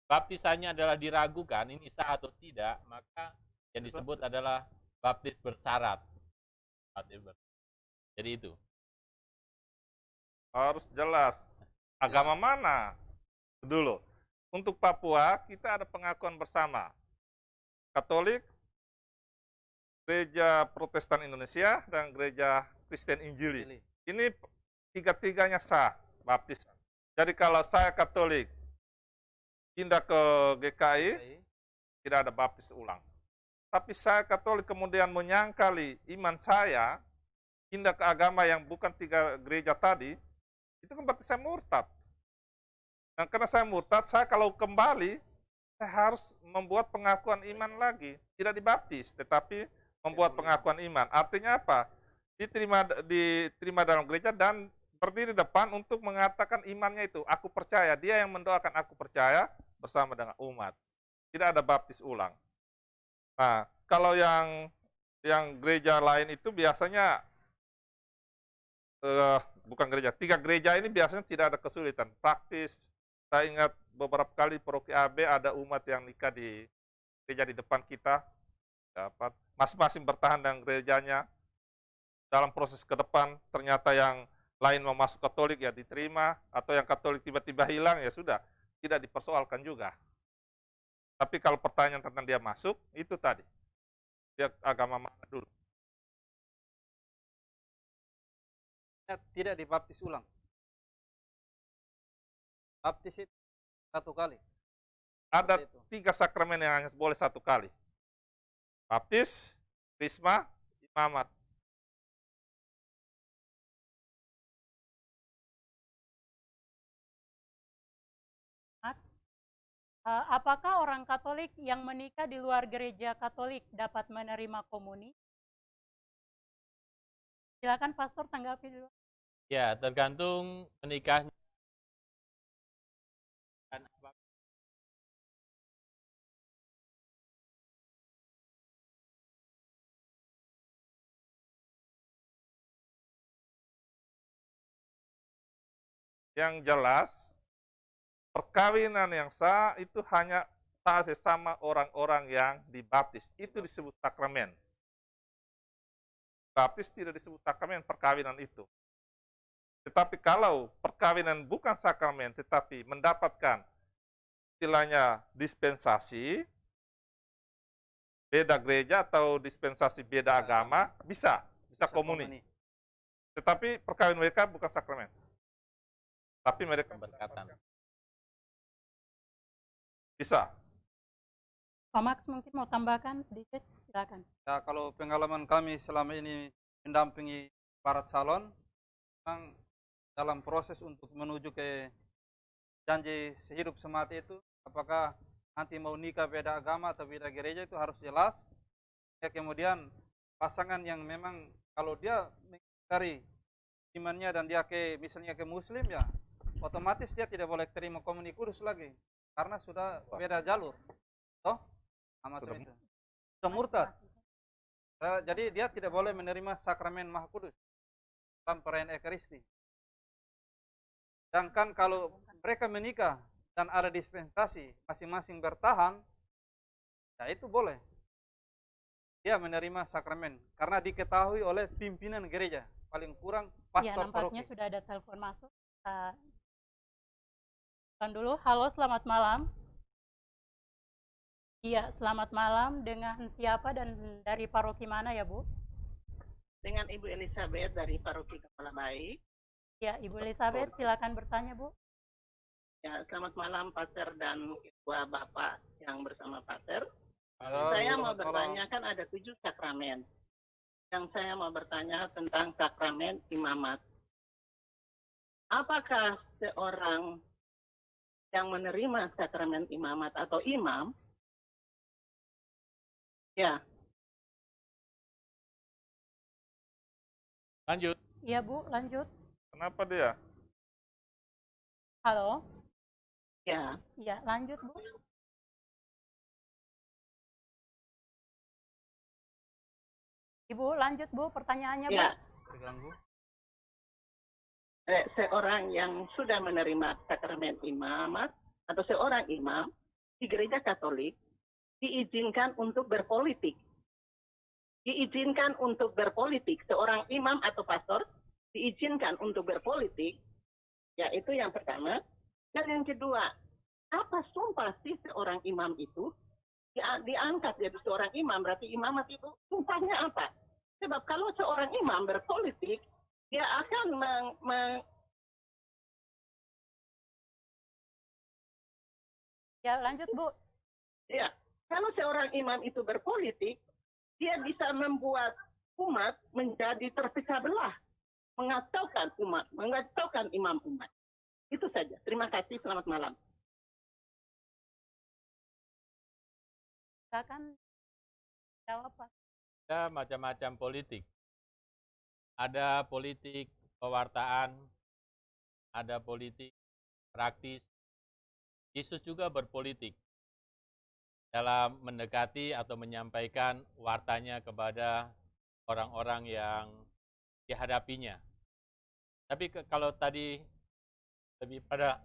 baptisannya adalah diragukan, ini sah atau tidak, maka yang disebut adalah baptis bersyarat. Jadi itu. Harus jelas. Agama mana? Dulu. Untuk Papua, kita ada pengakuan bersama. Katolik, Gereja Protestan Indonesia, dan Gereja Kristen Injili. Ini tiga-tiganya sah baptisan. Jadi kalau saya Katolik, pindah ke GKI, tidak ada baptis ulang. Tapi saya Katolik kemudian menyangkali iman saya, pindah ke agama yang bukan tiga gereja tadi, itu kan berarti saya murtad. Dan karena saya murtad, saya kalau kembali, saya harus membuat pengakuan iman lagi. Tidak dibaptis, tetapi membuat pengakuan iman. Artinya apa? Diterima dalam gereja dan berdiri depan untuk mengatakan imannya itu. Aku percaya, dia yang mendoakan aku percaya bersama dengan umat. Tidak ada baptis ulang. Nah, kalau yang gereja lain itu biasanya bukan gereja, 3 gereja ini biasanya tidak ada kesulitan. Praktis, saya ingat beberapa kali paroki AB ada umat yang nikah di gereja di depan kita, dapat masing-masing bertahan dengan gerejanya. Dalam proses ke depan, ternyata yang lain mau masuk Katolik ya diterima, atau yang Katolik tiba-tiba hilang ya sudah, tidak dipersoalkan juga. Tapi kalau pertanyaan tentang dia masuk, itu tadi. Dia agama mana dulu? Tidak dibaptis ulang. Baptis itu 1 kali. Ada 3 sakramen yang hanya boleh 1 kali. Baptis, krisma, imamat. Apakah orang Katolik yang menikah di luar gereja Katolik dapat menerima komuni? Silakan Pastor tanggapi dulu. Ya, tergantung menikahnya. Yang jelas, perkawinan yang sah itu hanya sah sesama orang-orang yang dibaptis. Itu disebut sakramen. Baptis tidak disebut sakramen perkawinan itu. Tetapi kalau perkawinan bukan sakramen, tetapi mendapatkan istilahnya dispensasi, beda gereja atau dispensasi beda agama, bisa komuni. Tetapi perkawinan mereka bukan sakramen. Tapi mereka Berkatan. bisa. Pak Max mungkin mau tambahkan sedikit, silakan. Ya, kalau pengalaman kami selama ini mendampingi para calon, memang dalam proses untuk menuju ke janji sehidup semati itu, apakah nanti mau nikah beda agama atau beda gereja itu harus jelas. Ya, kemudian pasangan yang memang kalau dia mengingkari imannya dan dia misalnya ke Muslim, ya otomatis dia tidak boleh terima komuni kudus lagi karena sudah beda jalur. Toh? Maksud itu. Sudah murtad. Jadi dia tidak boleh menerima sakramen Maha Kudus dalam perayaan Ekaristi. Sedangkan kalau mereka menikah dan ada dispensasi masing-masing bertahan, ya itu boleh. Dia menerima sakramen karena diketahui oleh pimpinan gereja, paling kurang Ya, pastor nampaknya paroki. sudah ada telepon masuk. Telepon dulu. Halo, selamat malam. Iya, selamat malam. Dengan siapa dan dari paroki mana ya, Bu? Dengan Ibu Elizabeth dari Paroki Kepala Baik. Ya, Ibu Elizabeth, silakan bertanya, Bu. Ya, selamat malam Pater dan Ketua Bapak yang bersama Pater. Halo, Saya mau selamat malam. bertanya, kan ada 7 sakramen. Yang saya mau bertanya tentang sakramen imamat. Apakah seorang yang menerima sakramen imamat atau imam, ya, Lanjut. Iya, Bu, lanjut. Kenapa dia? Halo. ya, Iya, lanjut, Bu. Ibu, lanjut, Bu, pertanyaannya, Bu. ya, terganggu. Seorang yang sudah menerima sakramen imamat atau seorang imam di gereja Katolik diizinkan untuk berpolitik. Diizinkan untuk berpolitik. Seorang imam atau pastor diizinkan untuk berpolitik. Ya, itu yang pertama. Dan yang kedua, apa sumpah sih seorang imam itu? Diangkat jadi seorang imam, berarti imamat itu sumpahnya apa? Sebab kalau seorang imam berpolitik, dia akan Ya, lanjut Bu. ya, kalau seorang imam itu berpolitik, dia bisa membuat umat menjadi terpecah belah, mengacaukan umat, mengacaukan imam umat. Itu saja. Terima kasih. Selamat malam. Silakan jawab Pak. Ada macam-macam politik. Ada politik pewartaan, ada politik praktis. Yesus juga berpolitik dalam mendekati atau menyampaikan wartanya kepada orang-orang yang dihadapinya. Tapi kalau tadi lebih pada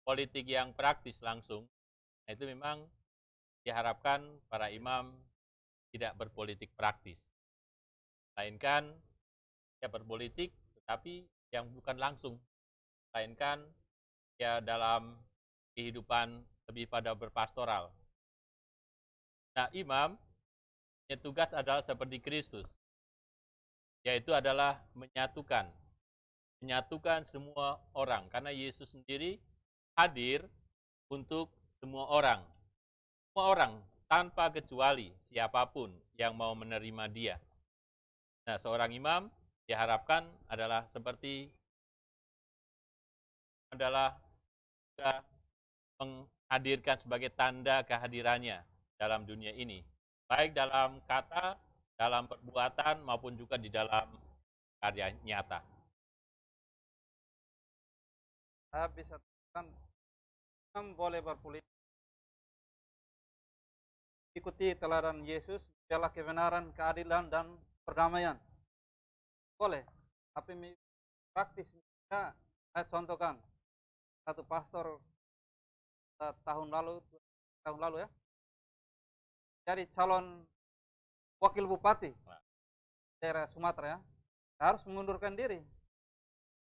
politik yang praktis langsung, itu memang diharapkan para imam tidak berpolitik praktis. Melainkan ya berpolitik tetapi yang bukan langsung. Melainkan ya dalam kehidupan lebih pada berpastoral. Nah, imam punya tugas adalah seperti Kristus, yaitu adalah menyatukan semua orang, karena Yesus sendiri hadir untuk semua orang tanpa kecuali siapapun yang mau menerima dia. Nah, seorang imam diharapkan adalah menghadirkan sebagai tanda kehadirannya dalam dunia ini, baik dalam kata, dalam perbuatan, maupun juga di dalam karya nyata. Saya bisa katakan imam boleh berpolitik, ikuti teladan Yesus, bela kebenaran, keadilan, dan perdamaian. Boleh, tapi praktis misalnya saya contohkan satu pastor tahun lalu ya, jadi calon wakil bupati daerah Sumatera ya, harus mengundurkan diri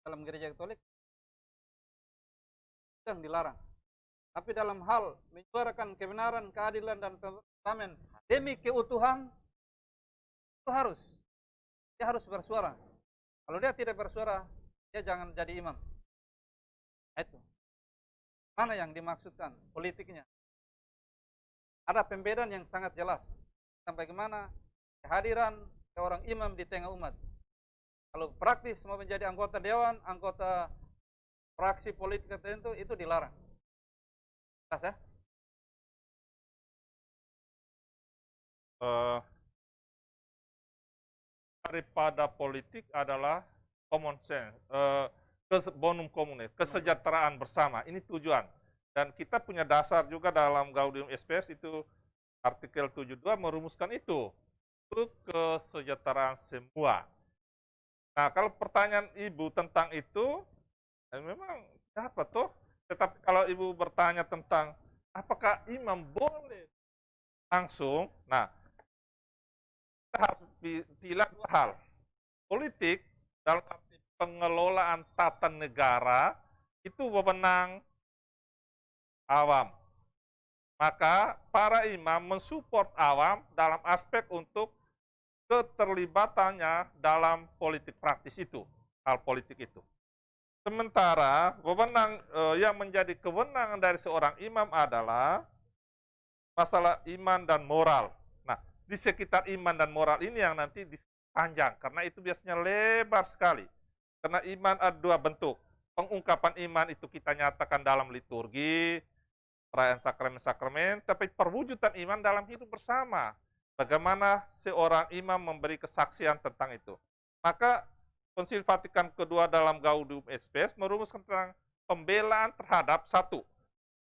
dalam gereja Katolik, yang dilarang. Tapi dalam hal menyuarakan kebenaran, keadilan, dan perdamaian demi keutuhan, itu dia harus bersuara. Kalau dia tidak bersuara, dia jangan jadi imam. Itu mana yang dimaksudkan politiknya. Ada pembedaan yang sangat jelas tentang bagaimana kehadiran seorang imam di tengah umat. Kalau praktis mau menjadi anggota dewan, anggota fraksi politik tertentu, itu dilarang. Jelas ya? Daripada politik adalah common sense, bonum commune, kesejahteraan bersama. Ini tujuan. Dan kita punya dasar juga dalam Gaudium et Spes, itu artikel 72 merumuskan itu. Untuk kesejahteraan semua. Nah, kalau pertanyaan Ibu tentang itu, memang apa tuh? Tetapi kalau Ibu bertanya tentang apakah imam boleh langsung, nah, kita harus pilih dua hal. Politik dalam arti pengelolaan tata negara itu wewenang awam. Maka para imam mensupport awam dalam aspek untuk keterlibatannya dalam politik praktis itu, hal politik itu. Sementara wewenang yang menjadi kewenangan dari seorang imam adalah masalah iman dan moral. Nah, di sekitar iman dan moral ini yang nanti panjang, karena itu biasanya lebar sekali. Karena iman ada dua bentuk. Pengungkapan iman itu kita nyatakan dalam liturgi, perayaan sakramen-sakramen, tapi perwujudan iman dalam hidup bersama. Bagaimana seorang imam memberi kesaksian tentang itu. Maka Konsil Vatikan kedua dalam Gaudium et Spes merumuskan tentang pembelaan terhadap satu,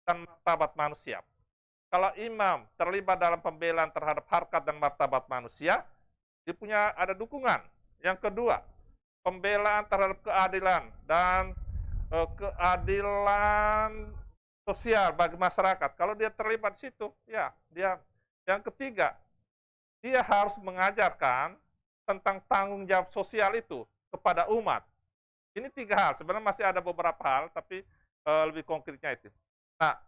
dan martabat manusia. Kalau imam terlibat dalam pembelaan terhadap harkat dan martabat manusia, dia punya ada dukungan. Yang kedua, pembelaan terhadap keadilan dan keadilan sosial bagi masyarakat. Kalau dia terlibat di situ, ya dia. Yang ketiga, dia harus mengajarkan tentang tanggung jawab sosial itu kepada umat. Ini 3 hal. Sebenarnya masih ada beberapa hal, tapi lebih konkretnya itu. Nah,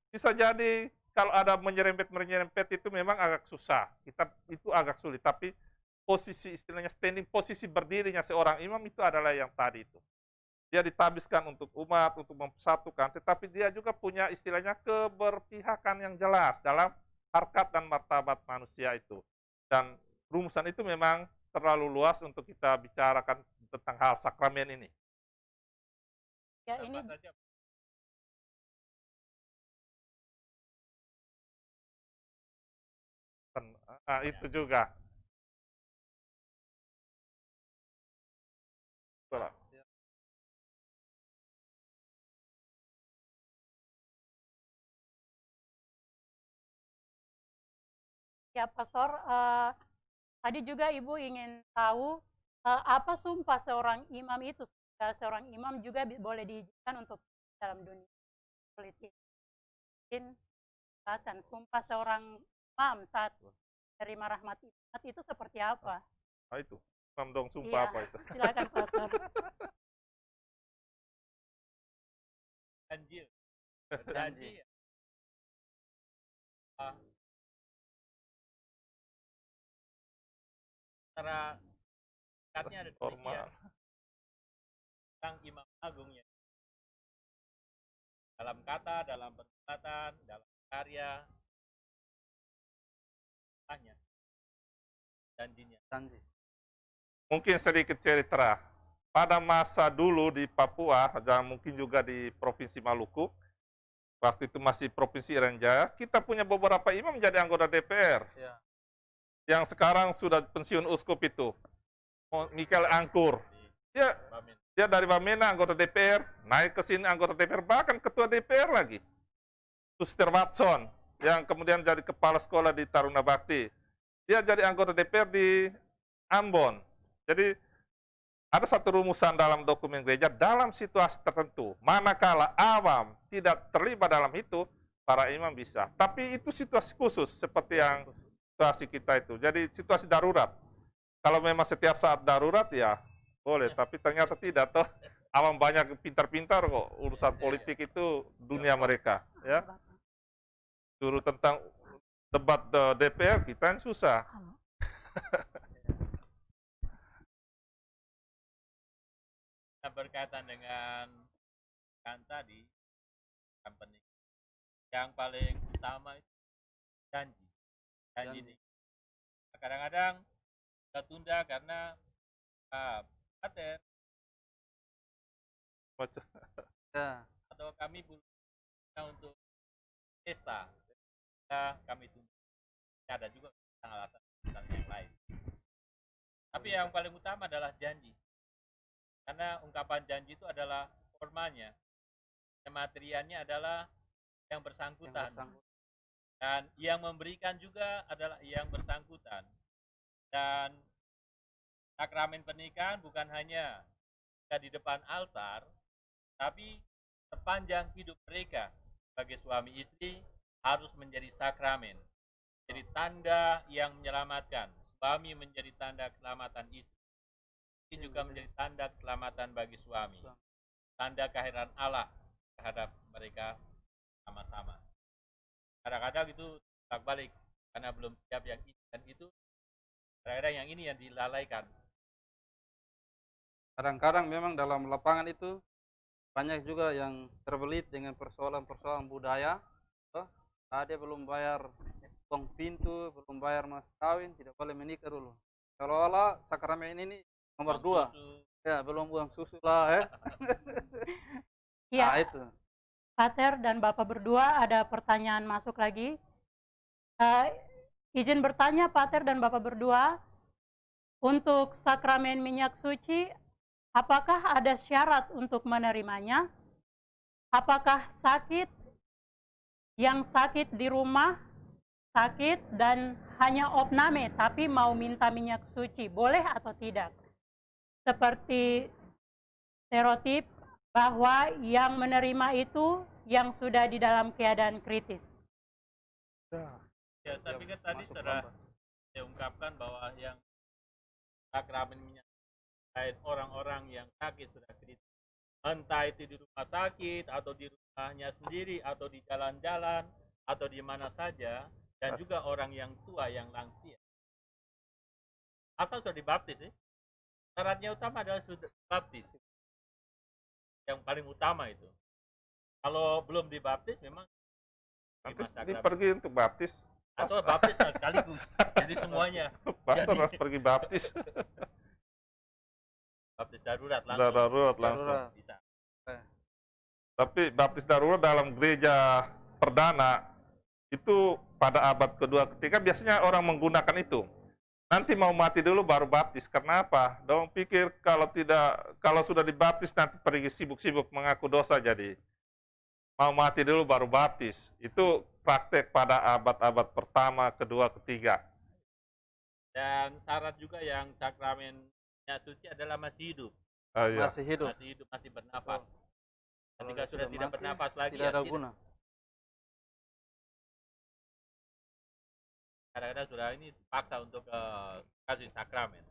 bisa jadi kalau ada menyerempet itu memang agak susah. Itu agak sulit. Tapi posisi istilahnya standing posisi berdirinya seorang imam itu adalah yang tadi itu. Dia ditabiskan untuk umat, untuk mempersatukan, tetapi dia juga punya istilahnya keberpihakan yang jelas dalam harkat dan martabat manusia itu. Dan rumusan itu memang terlalu luas untuk kita bicarakan tentang hal sakramen ini. Ya, ini itu juga. Betul. Ya, Pastor, tadi juga Ibu ingin tahu apa sumpah seorang imam itu. Seorang imam juga boleh diizinkan untuk dalam dunia politik. Mungkin bahasan sumpah seorang imam saat menerima rahmat itu seperti apa? Nah itu, imam dong sumpah apa itu? Silakan Pastor. Janji. Antara katanya ada demikian tentang imam agungnya dalam kata, dalam perbuatan, dalam karya, hanya janjinya. Mungkin sedikit cerita. Pada masa dulu di Papua dan mungkin juga di Provinsi Maluku, waktu itu masih Provinsi Irian Jaya, kita punya beberapa imam menjadi anggota DPR. Ya. Yang sekarang sudah pensiun uskup itu, Michael Angkur. Dia dari Wamena anggota DPR, naik ke sini anggota DPR, bahkan ketua DPR lagi. Suster Watson, yang kemudian jadi kepala sekolah di Taruna Bakti. Dia jadi anggota DPR di Ambon. Jadi ada satu rumusan dalam dokumen gereja dalam situasi tertentu. Manakala awam tidak terlibat dalam itu, para imam bisa. Tapi itu situasi khusus seperti yang situasi kita itu. Jadi situasi darurat. Kalau memang setiap saat darurat ya boleh, tapi ternyata tidak toh. Awam banyak pintar-pintar kok, urusan politik itu dunia mereka, ya. Suruh tentang debat DPR kita yang susah. Berkaitan dengan kan tadi company yang paling utama itu janji ini. Kadang-kadang kita tunda karena pater atau kami belum untuk pesta, kami tunda. Ada juga alasan yang lain. Tapi yang paling utama adalah janji. Karena ungkapan janji itu adalah formanya, materiannya adalah yang bersangkutan. Dan yang memberikan juga adalah yang bersangkutan. Dan sakramen pernikahan bukan hanya di depan altar, tapi sepanjang hidup mereka sebagai suami istri harus menjadi sakramen. Jadi tanda yang menyelamatkan. Suami menjadi tanda keselamatan istri. Ini juga menjadi tanda keselamatan bagi suami. Tanda kehadiran Allah terhadap mereka sama-sama. Kadang-kadang itu balik karena belum siap yang ini dan itu. Kadang-kadang yang ini yang dilalaikan. Kadang-kadang memang dalam lapangan itu banyak juga yang terbelit dengan persoalan-persoalan budaya. Dia belum bayar uang pintu, belum bayar mas kawin, tidak boleh menikah dulu. Kalau sakramen ini nomor 2, ya belum uang susu lah ya. Ya, nah, itu. Pater dan Bapak berdua ada pertanyaan masuk lagi. Izin bertanya Pater dan Bapak berdua, untuk sakramen minyak suci, apakah ada syarat untuk menerimanya? Apakah sakit, yang sakit di rumah, sakit dan hanya opname, tapi mau minta minyak suci, boleh atau tidak? Seperti stereotip bahwa yang menerima itu yang sudah di dalam keadaan kritis. Ya, saya pikir tadi sudah saya ungkapkan bahwa yang sakramen minyak terkait orang-orang yang sakit sudah kritis. Entah itu di rumah sakit, atau di rumahnya sendiri, atau di jalan-jalan, atau di mana saja, dan juga orang yang tua, yang lansia. Asal sudah dibaptis, syaratnya utama adalah sudah dibaptis. Yang paling utama itu. Kalau belum dibaptis, memang Nanti pergi untuk baptis. Atau baptis sekaligus. Jadi semuanya. Pastor harus pergi baptis. Baptis darurat langsung. Darurat langsung. Bisa. Tapi baptis darurat dalam gereja perdana itu pada abad kedua ketiga biasanya orang menggunakan itu. Nanti mau mati dulu baru baptis. Kenapa? Dong pikir kalau sudah dibaptis nanti pergi sibuk-sibuk mengaku dosa jadi mau mati dulu baru baptis. Itu praktek pada abad-abad pertama, kedua, ketiga. Dan syarat juga yang sakramen suci adalah masih hidup. Iya. Masih hidup. Masih hidup, masih bernapas. Kalau Ketika sudah tidak mati, bernapas lagi, tidak ada guna. Kadang-kadang sudah ini paksa untuk kasih sakramen.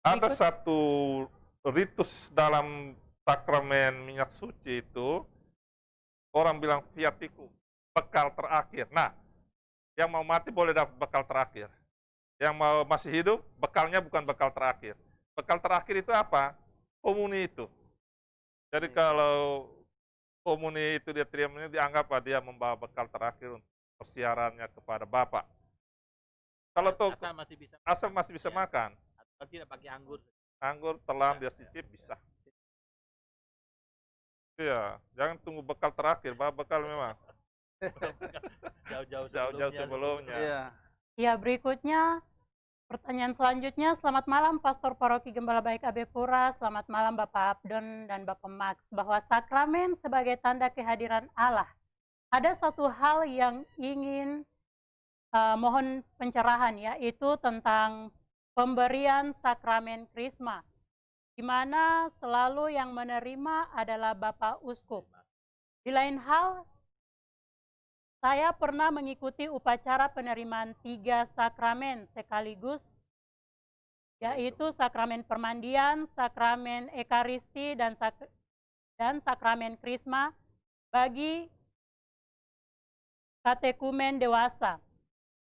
Ada satu ritus dalam sakramen minyak suci itu, orang bilang viatikum, bekal terakhir. Nah, yang mau mati boleh dapat bekal terakhir. Yang mau masih hidup, bekalnya bukan bekal terakhir. Bekal terakhir itu apa? Komuni itu. Jadi kalau komuni itu dia terima, dianggap dia membawa bekal terakhir untuk persiarannya kepada Bapa. Kalau asal masih bisa makan. Atau tidak pakai anggur. Anggur, telan, dia cicip bisa. Iya, jangan tunggu bekal terakhir, bawa bekal memang. Jauh-jauh sebelumnya. Iya. Ya, berikutnya pertanyaan selanjutnya. Selamat malam Pastor Paroki Gembala Baik AB Pura, selamat malam Bapak Abdon dan Bapak Max. Bahwa sakramen sebagai tanda kehadiran Allah. Ada satu hal yang ingin mohon pencerahan, yaitu tentang pemberian sakramen Krisma, di mana selalu yang menerima adalah Bapak Uskup. Di lain hal, saya pernah mengikuti upacara penerimaan 3 sakramen sekaligus, yaitu sakramen permandian, sakramen ekaristi, dan sakramen Krisma bagi katekumen dewasa.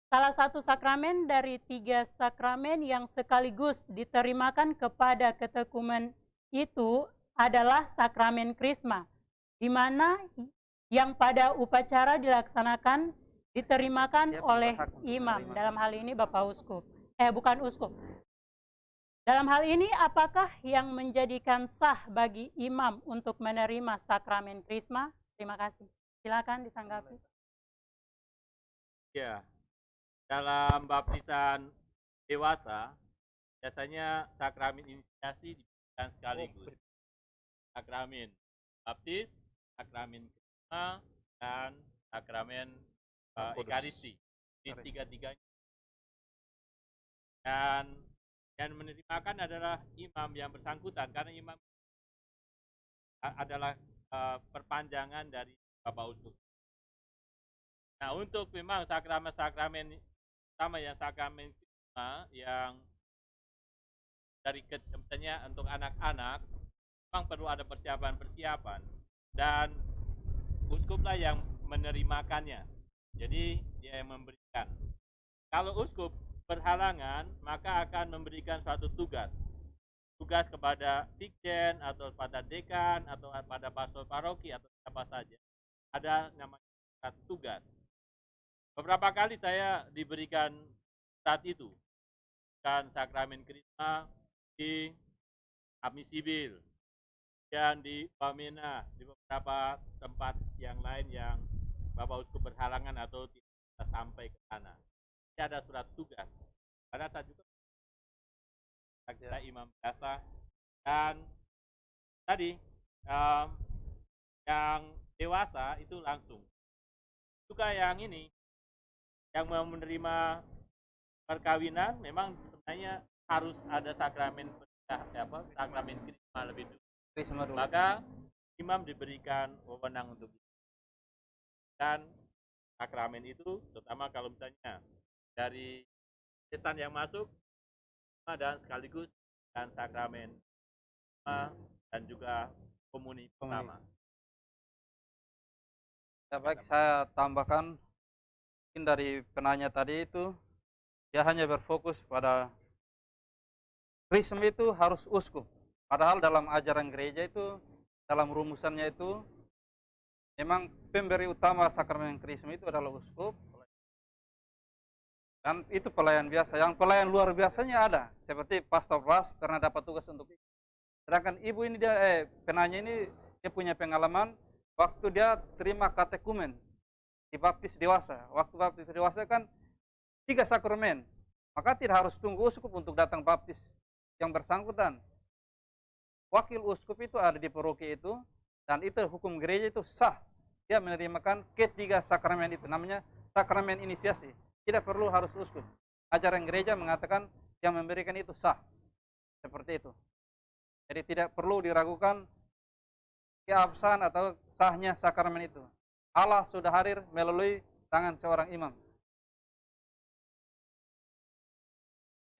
Salah satu sakramen dari 3 sakramen yang sekaligus diterimakan kepada katekumen itu adalah sakramen Krisma, di mana yang pada upacara dilaksanakan diterimakan oleh imam, dalam hal ini Bapak Uskup. Bukan Uskup. Dalam hal ini, apakah yang menjadikan sah bagi imam untuk menerima sakramen Krisma? Terima kasih. Silakan ditanggapi. Ya, dalam baptisan dewasa, biasanya sakramen inisiasi diberikan sekaligus. Sakramen baptis, sakramen Krisma, dan sakramen ekaristi. Di tiga-tiganya. Dan yang menerimakan adalah imam yang bersangkutan, karena imam adalah perpanjangan dari Bapak Uskup. Nah, untuk memang sakramen-sakramen sama yang sakramen Krisma yang dari misalnya untuk anak-anak, memang perlu ada persiapan-persiapan, dan uskuplah yang menerimakannya. Jadi dia yang memberikan. Kalau uskup berhalangan, maka akan memberikan suatu tugas kepada Sikjen atau pada dekan atau pada pastor paroki atau siapa saja. Ada namanya tugas. Beberapa kali saya diberikan saat itu kan sakramen Krisma di Amisibil dan di Pamena, di beberapa tempat yang lain yang Bapak Uskup berhalangan atau tidak sampai ke sana. Ini ada surat tugas. Pada saat juga saya imam biasa, dan tadi yang dewasa itu langsung. Juga yang ini yang mau menerima perkawinan memang sebenarnya harus ada sakramen sakramen krisma lebih dulu. Krisma dulu. Maka imam diberikan wewenang untuk dan sakramen itu, terutama kalau misalnya dari Kristen yang masuk dan sekaligus dan sakramen dan juga komuni pertama. Ya, baik, saya tambahkan mungkin dari penanya tadi itu dia hanya berfokus pada krisma itu harus uskup. Padahal dalam ajaran gereja itu, dalam rumusannya itu memang pemberi utama sakramen krisma itu adalah uskup. Dan itu pelayan biasa. Yang pelayan luar biasanya ada, seperti Pastor Blas pernah dapat tugas untuk itu. Sedangkan ibu ini penanya ini dia punya pengalaman waktu dia terima katekumen di baptis dewasa. Waktu baptis dewasa kan 3 sakramen, maka tidak harus tunggu uskup untuk datang baptis yang bersangkutan. Wakil uskup itu ada di paroki itu, dan itu hukum gereja itu sah. Dia menerimakan ketiga sakramen itu, namanya sakramen inisiasi. Tidak perlu harus uskup. Ajaran gereja mengatakan yang memberikan itu sah. Seperti itu. Jadi tidak perlu diragukan keabsahan atau sahnya sakramen itu. Allah sudah hadir melalui tangan seorang imam.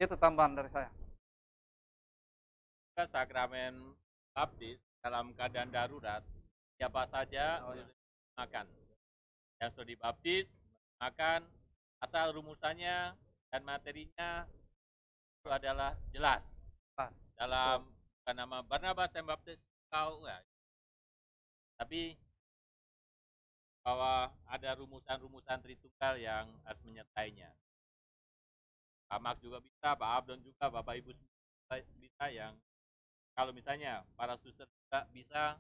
Itu tambahan dari saya. Sakramen baptis dalam keadaan darurat, siapa saja makan. Yang sudah dibaptis, makan, asal rumusannya dan materinya itu adalah jelas. Dalam bukan nama Barnabas yang baptis kau, ya. Tapi bahwa ada rumusan-rumusan Tritunggal yang harus menyertainya. Pak Max juga bisa, Pak Abdon juga, Bapak Ibu bisa, yang kalau misalnya para suster juga bisa,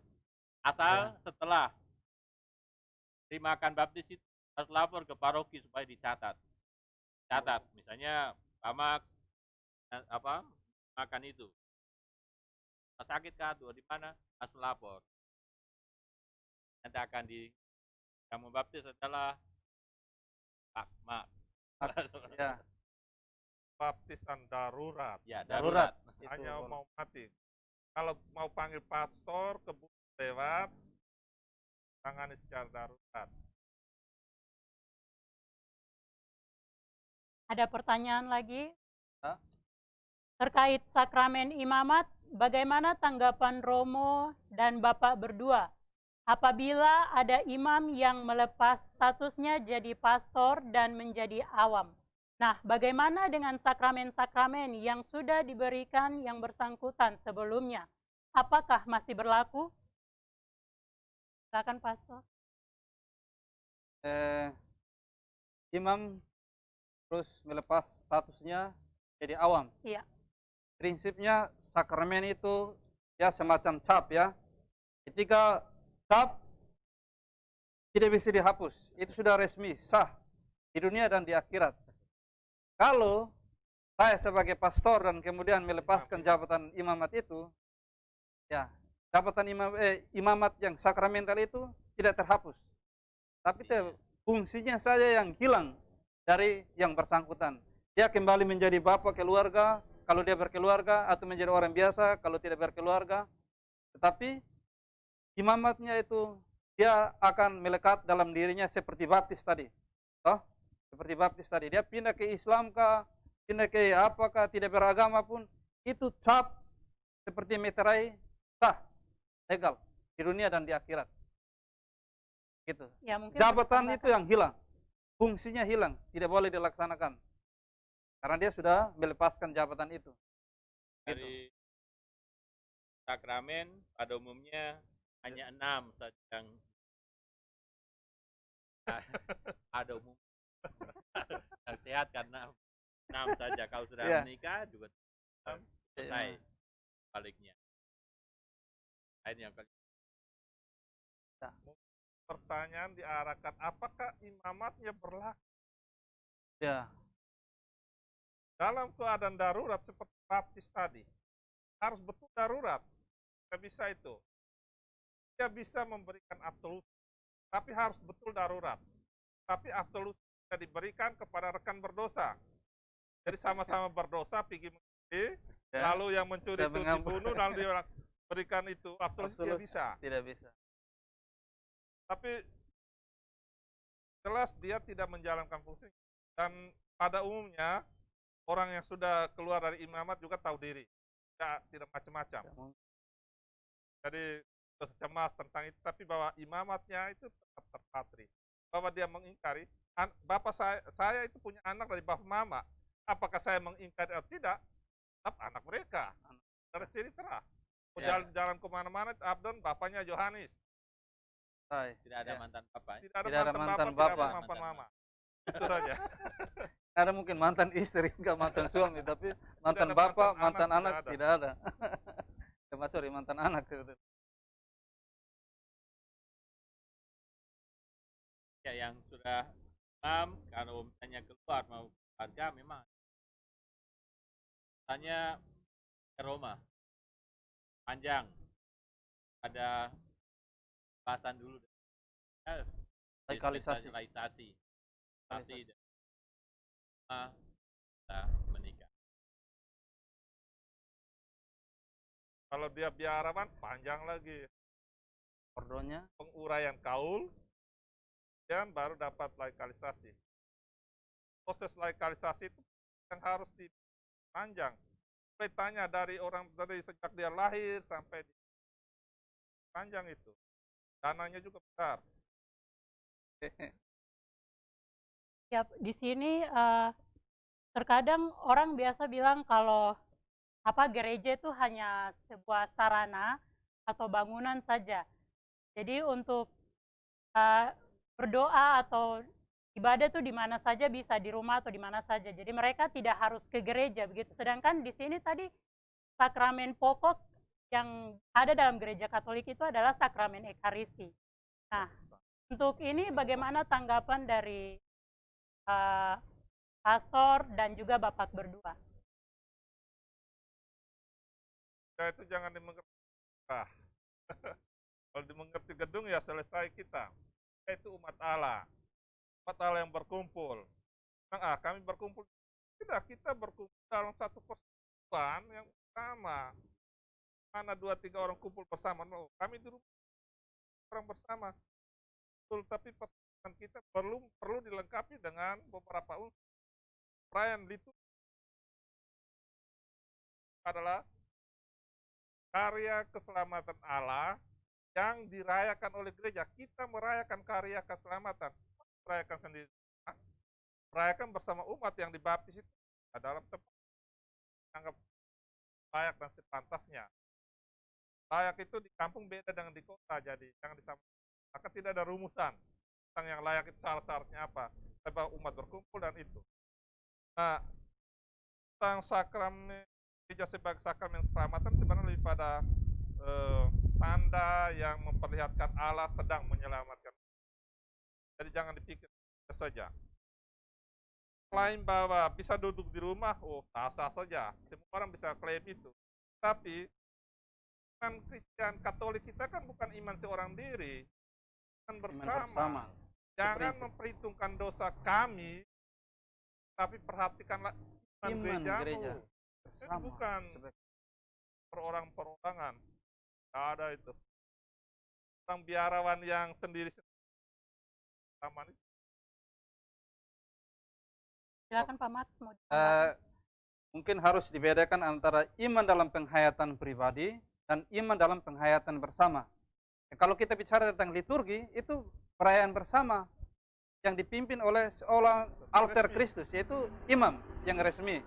asal setelah terimakan baptis itu harus lapor ke paroki supaya dicatat. Catat, misalnya Pak Max makan itu. Sakit kah tuh di mana? Harus lapor. Nanti akan yang membaptis adalah Pak Max. Ya. Baptisan darurat. Ya, darurat. Hanya mau mati. Kalau mau panggil pastor, kebutuhan lewat, tangani secara darurat. Ada pertanyaan lagi? Hah? Terkait sakramen imamat, bagaimana tanggapan Romo dan Bapak berdua apabila ada imam yang melepas statusnya jadi pastor dan menjadi awam? Nah, bagaimana dengan sakramen-sakramen yang sudah diberikan yang bersangkutan sebelumnya? Apakah masih berlaku? Silakan, Pastor. Imam terus melepas statusnya jadi awam. Iya. Prinsipnya sakramen itu ya semacam cap ya. Ketika cap tidak bisa dihapus, itu sudah resmi, sah di dunia dan di akhirat. Kalau saya sebagai pastor dan kemudian melepaskan jabatan imamat itu, ya jabatan imamat yang sakramental itu tidak terhapus, tapi fungsinya saja yang hilang dari yang bersangkutan. Dia kembali menjadi bapak keluarga kalau dia berkeluarga, atau menjadi orang biasa kalau tidak berkeluarga. Tetapi imamatnya itu dia akan melekat dalam dirinya seperti baptis tadi. Seperti baptis tadi. Dia pindah ke Islam kah, pindah ke apakah, tidak beragama pun, itu cap seperti meterai sah, legal di dunia dan di akhirat. Gitu. Ya, mungkin jabatan itu yang hilang, fungsinya hilang, tidak boleh dilaksanakan karena dia sudah melepaskan jabatan itu. Dari sakramen pada umumnya hanya 6 saja yang ada umum sehat, karena 6 saja. Kalau sudah menikah juga selesai baliknya. Ini yang Pertanyaan diarahkan, apakah imamatnya berlaku? Ya. Dalam keadaan darurat seperti baptis tadi, harus betul darurat. Tidak bisa itu. Dia bisa memberikan absolusi, tapi harus betul darurat. Tapi absolusi diberikan kepada rekan berdosa. Jadi sama-sama berdosa, pergi mencuri, Ya, lalu yang mencuri bisa itu mengambil. dibunuh, lalu dia berikan itu. Absolut tidak bisa. Tidak bisa. Tapi jelas dia tidak menjalankan fungsi. Dan pada umumnya, orang yang sudah keluar dari imamat juga tahu diri. Tidak macam-macam. Jadi cemas tentang itu, tapi bahwa imamatnya itu tetap terpatri. Bahwa dia mengingkari, bapak saya itu punya anak dari bapak mama. Apakah saya mengingkari atau tidak? Tetap anak mereka. Dari cerita. Jalan-jalan kemana-mana, Abdon, bapaknya Yohanes. Tidak ada mantan bapak. Tidak ada Tidak ada mantan mantan bapak, tidak bapak. ada mantan mama. Itu saja. Ada mungkin mantan istri, enggak mantan suami, tapi mantan ada bapak, mantan mantan anak, anak tidak ada. Sorry, mantan anak. Ya, yang sudah imam, kalau misalnya keluar mau keluarga, memang misalnya ke Roma, panjang, ada bahasan dulu, Radikalisasi. spesialisasi, pasti kita menikah. Kalau dia biarawan, panjang lagi. Ordonya Penguraian kaul, dan baru dapat laikalisasi. Proses laikalisasi itu yang harus dipanjang. Tanya dari sejak dia lahir sampai panjang itu. Dananya juga besar. Ya, di sini terkadang orang biasa bilang kalau gereja itu hanya sebuah sarana atau bangunan saja. Jadi untuk berdoa atau ibadah itu di mana saja bisa, di rumah atau di mana saja. Jadi mereka tidak harus ke gereja begitu. Sedangkan di sini tadi sakramen pokok yang ada dalam gereja Katolik itu adalah sakramen Ekaristi. Nah, untuk ini bagaimana tanggapan dari pastor dan juga Bapak berdua? Ya, itu jangan dimengerti. Kalau dimengerti gedung ya selesai kita. Itu umat Allah. Umat Allah yang berkumpul. Kami berkumpul. Tidak, kita berkumpul dalam satu persatuan yang sama. Mana 2-3 orang kumpul bersama. No, kami di rumah orang bersama. Betul, tapi persatuan kita perlu dilengkapi dengan beberapa unsur. Perayaan liturgi adalah karya keselamatan Allah yang dirayakan oleh gereja. Kita merayakan karya keselamatan. Merayakan sendiri. Merayakan bersama umat yang dibaptis itu dalam tempat anggap layak dan sepantasnya. Layak itu di kampung beda dengan di kota, jadi jangan disamakan. Maka tidak ada rumusan tentang yang layak itu syarat-syaratnya apa. Sebab umat berkumpul dan itu. Nah, tentang sakramen gereja sebagai sakramen keselamatan sebenarnya lebih pada tanda yang memperlihatkan Allah sedang menyelamatkan. Jadi jangan dipikir saja. Selain bahwa bisa duduk di rumah, sah-sah saja. Semua orang bisa klaim itu. Tapi iman Kristen Katolik kita kan bukan iman seorang diri, iman bersama. Jangan memperhitungkan dosa kami, tapi perhatikanlah iman gereja. Itu bukan perorangan. Tidak ada itu. Orang biarawan yang sendiri sama itu. Silakan Pak Mats. Mungkin harus dibedakan antara iman dalam penghayatan pribadi dan iman dalam penghayatan bersama. Kalau kita bicara tentang liturgi, itu perayaan bersama yang dipimpin oleh seorang alter Kristus, yaitu imam yang resmi.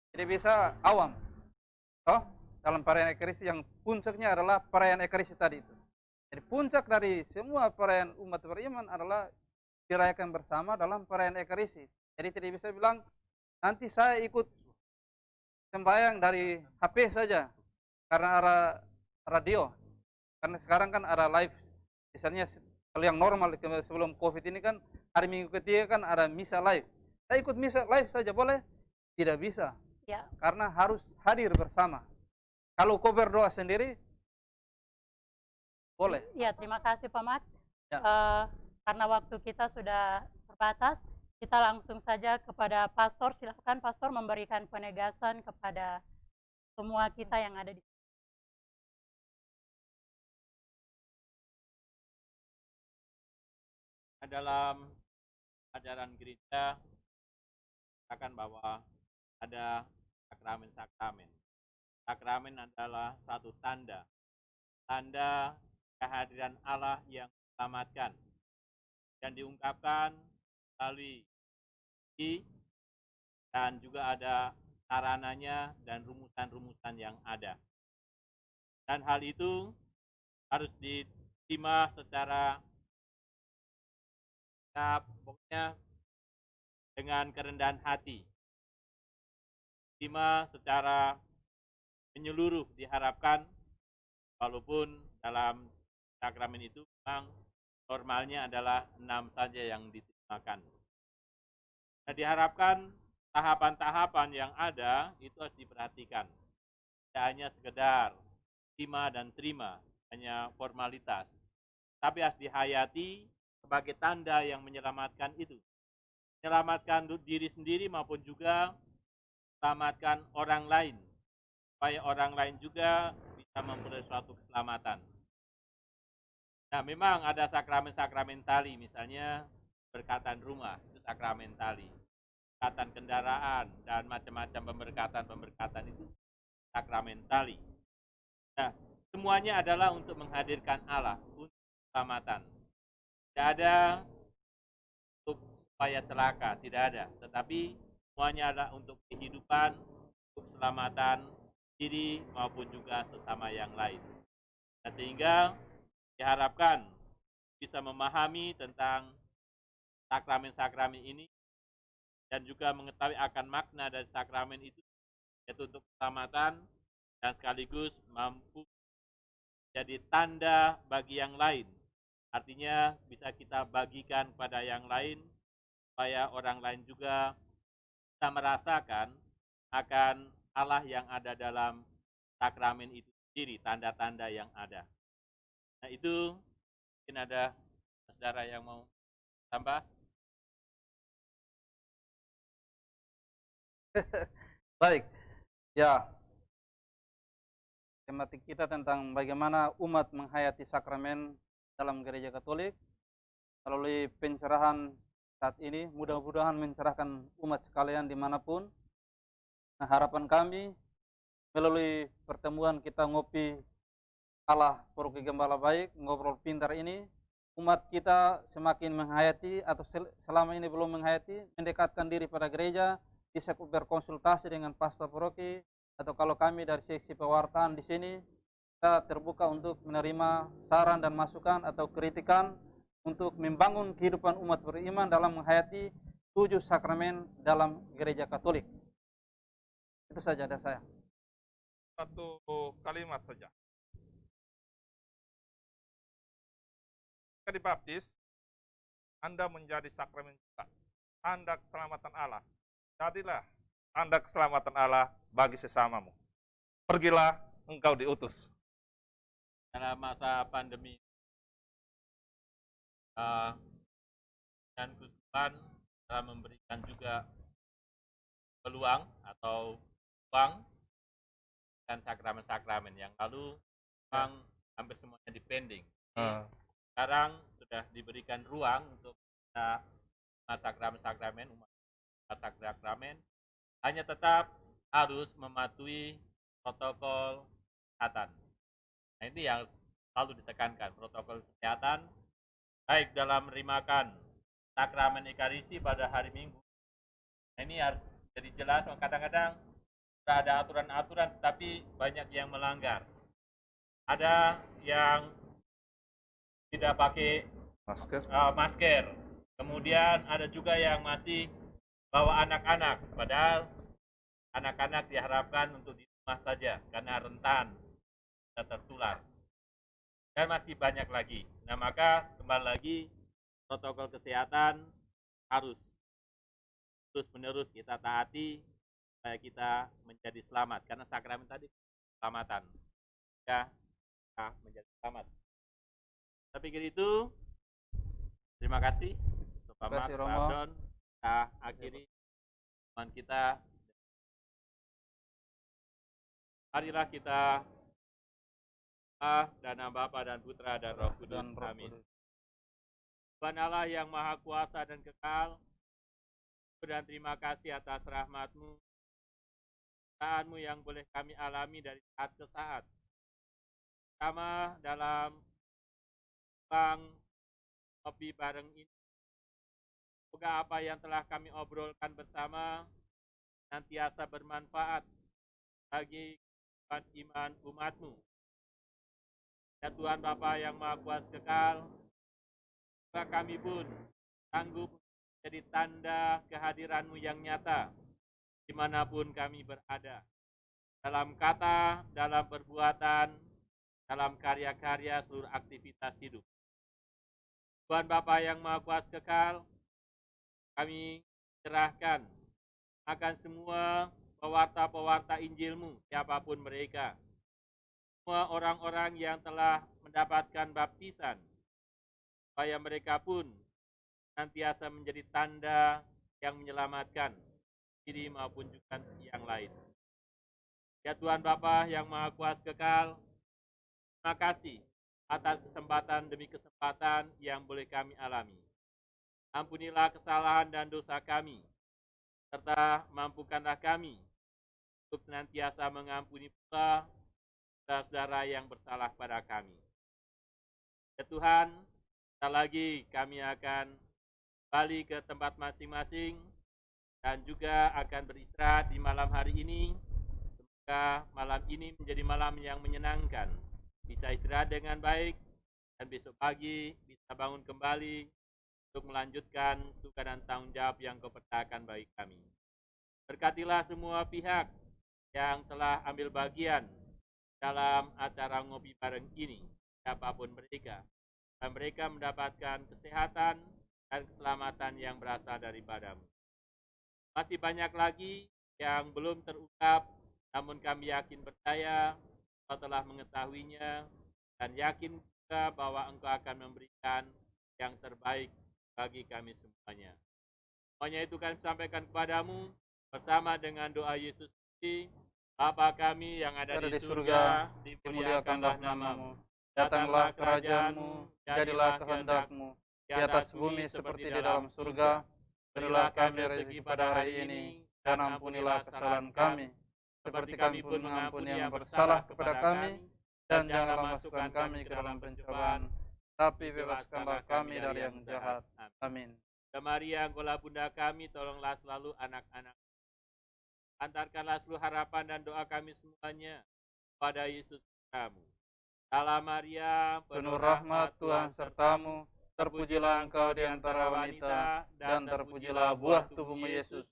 Jadi bisa awam. Dalam perayaan Ekaristi yang puncaknya adalah perayaan Ekaristi tadi itu. Jadi puncak dari semua perayaan umat beriman adalah dirayakan bersama dalam perayaan Ekaristi. Jadi tidak bisa bilang nanti saya ikut sembahyang dari HP saja karena ada radio. Karena sekarang kan ada live. Misalnya kalau yang normal sebelum COVID ini kan hari Minggu ketiga kan ada misa live. Saya ikut misa live saja boleh? Tidak bisa. Ya. Karena harus hadir bersama. Kalau kau berdoa sendiri, boleh. Ya, terima kasih Pak Mats. Ya. Karena waktu kita sudah terbatas, kita langsung saja kepada pastor. Silakan pastor memberikan penegasan kepada semua kita yang ada di sini. Dalam ajaran gereja katakan bahwa ada sakramen-sakramen. Sakramen adalah satu tanda kehadiran Allah yang diselamatkan dan diungkapkan melalui dan juga ada sarananya dan rumusan-rumusan yang ada. Dan hal itu harus diterima secara pokoknya dengan kerendahan hati. Diterima secara menyeluruh diharapkan, walaupun dalam sakramen itu memang normalnya adalah 6 saja yang diterimakan. Nah, diharapkan tahapan-tahapan yang ada itu harus diperhatikan. Tidak hanya sekedar terima dan terima, hanya formalitas. Tapi harus dihayati sebagai tanda yang menyelamatkan itu. Menyelamatkan diri sendiri maupun juga menyelamatkan orang lain. Supaya orang lain juga bisa memperoleh suatu keselamatan. Nah, memang ada sakramen-sakramen tali, misalnya berkatan rumah, itu sakramen tali. Berkatan kendaraan, dan macam-macam pemberkatan itu sakramen tali. Nah, semuanya adalah untuk menghadirkan Allah, untuk keselamatan. Tidak ada untuk supaya celaka, tidak ada. Tetapi semuanya adalah untuk kehidupan, untuk keselamatan diri maupun juga sesama yang lain. Nah, sehingga diharapkan bisa memahami tentang sakramen-sakramen ini dan juga mengetahui akan makna dari sakramen itu, yaitu untuk keselamatan dan sekaligus mampu jadi tanda bagi yang lain. Artinya bisa kita bagikan kepada yang lain supaya orang lain juga bisa merasakan akan Allah yang ada dalam sakramen itu sendiri, tanda-tanda yang ada. Nah, itu mungkin ada saudara yang mau tambah. Baik, ya, tematik kita tentang bagaimana umat menghayati sakramen dalam gereja Katolik melalui pencerahan saat ini, mudah-mudahan mencerahkan umat sekalian dimanapun. Nah, harapan kami melalui pertemuan kita ngopi Allah Paroki Gembala Baik, ngobrol pintar ini, umat kita semakin menghayati atau selama ini belum menghayati, mendekatkan diri pada gereja, bisa berkonsultasi dengan pastor paroki, atau kalau kami dari seksi pewartaan di sini, kita terbuka untuk menerima saran dan masukan atau kritikan untuk membangun kehidupan umat beriman dalam menghayati 7 sakramen dalam gereja Katolik. Itu saja dari saya. Satu kalimat saja. Ketika dibaptis, Anda menjadi sakramen juga. Tanda keselamatan Allah. Jadilah tanda keselamatan Allah bagi sesamamu. Pergilah, engkau diutus. Dalam masa pandemi dan Tuhan telah memberikan juga peluang atau uang dan sakramen-sakramen yang lalu memang hampir semuanya dipending. Sekarang sudah diberikan ruang untuk kita sakramen-sakramen, umat sakramen, hanya tetap harus mematuhi protokol kesehatan. Nah, ini yang selalu ditekankan, protokol kesehatan, baik dalam merimakan sakramen Ekaristi pada hari Minggu. Nah, ini harus jadi jelas, kadang-kadang ada aturan-aturan, tapi banyak yang melanggar. Ada yang tidak pakai masker. Kemudian ada juga yang masih bawa anak-anak, padahal anak-anak diharapkan untuk di rumah saja karena rentan tertular. Dan masih banyak lagi. Nah, maka kembali lagi protokol kesehatan harus terus-menerus kita taati supaya kita menjadi selamat. Karena sakramen tadi keselamatan. Ya, kita menjadi selamat. Saya pikir itu. Terima kasih. Terima kasih, Romo. akhiri firman kita. Marilah kita dan nama Bapa dan Putra dan Roh Kudus. Amin. Tuhan Allah yang Maha Kuasa dan Kekal, dan terima kasih atas rahmat-Mu, ciptaan-Mu yang boleh kami alami dari saat ke saat. Sama dalam bang kopi bareng ini, semoga apa yang telah kami obrolkan bersama senantiasa bermanfaat bagi iman umat-Mu. Ya Tuhan Bapa yang Maha Kuasa Kekal, semoga kami pun sanggup jadi tanda kehadiran-Mu yang nyata dimanapun kami berada, dalam kata, dalam perbuatan, dalam karya-karya seluruh aktivitas hidup. Tuhan Bapa yang Maha Kuasa Kekal, kami serahkan akan semua pewarta-pewarta Injil-Mu, siapapun mereka, semua orang-orang yang telah mendapatkan baptisan, supaya mereka pun senantiasa menjadi tanda yang menyelamatkan diri maupun juga yang lain. Ya Tuhan Bapa yang Maha Kuasa Kekal, terima kasih atas kesempatan demi kesempatan yang boleh kami alami. Ampunilah kesalahan dan dosa kami, serta mampukanlah kami untuk senantiasa mengampuni pula saudara-saudara yang bersalah pada kami. Ya Tuhan, sekali lagi kami akan kembali ke tempat masing-masing dan juga akan beristirahat di malam hari ini. Semoga malam ini menjadi malam yang menyenangkan, bisa istirahat dengan baik, dan besok pagi bisa bangun kembali untuk melanjutkan tugas dan tanggung jawab yang Kau percayakan bagi kami. Berkatilah semua pihak yang telah ambil bagian dalam acara ngopi bareng ini, siapapun mereka, dan mereka mendapatkan kesehatan dan keselamatan yang berasal daripada-Mu. Masih banyak lagi yang belum terungkap, namun kami yakin percaya Kau telah mengetahuinya, dan yakin juga bahwa Engkau akan memberikan yang terbaik bagi kami semuanya. Semuanya itu kami sampaikan kepada-Mu bersama dengan doa Yesus Kristus. Bapa kami yang ada di surga, dimuliakanlah nama-Mu. Datanglah kerajaan-Mu, jadilah kehendak-Mu, di atas bumi seperti di dalam surga. Berilah kami rezeki pada hari ini, dan ampunilah kesalahan kami, seperti kami pun mengampuni yang bersalah kepada kami, dan janganlah masukkan kami ke dalam pencobaan, tapi bebaskanlah kami dari yang jahat. Amin. Maria, Engkaulah Bunda kami, tolonglah selalu anak-anak. Antarkanlah seluruh harapan dan doa kami semuanya pada Yesus Putra-Mu. Salam Maria, Penuh rahmat Tuhan sertamu, terpujilah engkau di antara wanita, dan terpujilah buah tubuhmu Yesus.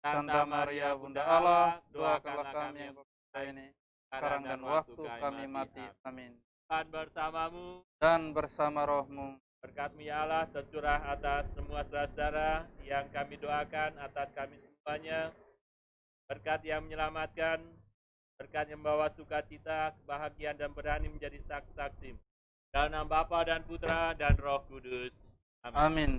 Santa Maria Bunda Allah, doakanlah kami yang berdosa ini, sekarang dan waktu kami mati. Amin. Tuhan bersamamu, Dan bersama rohmu, berkat-Mu ya Allah tercurah atas semua saudara-saudara yang kami doakan, atas kami semuanya. Berkat yang menyelamatkan, berkat yang membawa sukacita, kebahagiaan, dan berani menjadi saksi-saksi. Dalam nama Bapa dan Putra dan Roh Kudus. Amin. Amin.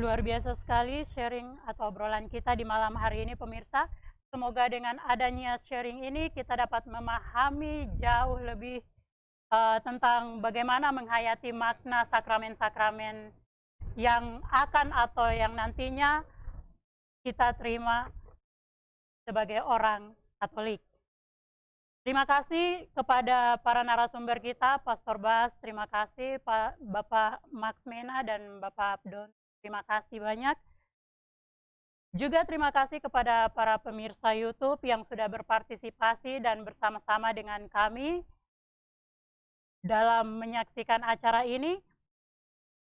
Luar biasa sekali sharing atau obrolan kita di malam hari ini, pemirsa. Semoga dengan adanya sharing ini kita dapat memahami jauh lebih tentang bagaimana menghayati makna sakramen-sakramen yang akan atau yang nantinya kita terima sebagai orang Katolik. Terima kasih kepada para narasumber kita, Pastor Bas, terima kasih, Pak Bapak Max Mena dan Bapak Abdon, terima kasih banyak. Juga terima kasih kepada para pemirsa YouTube yang sudah berpartisipasi dan bersama-sama dengan kami dalam menyaksikan acara ini.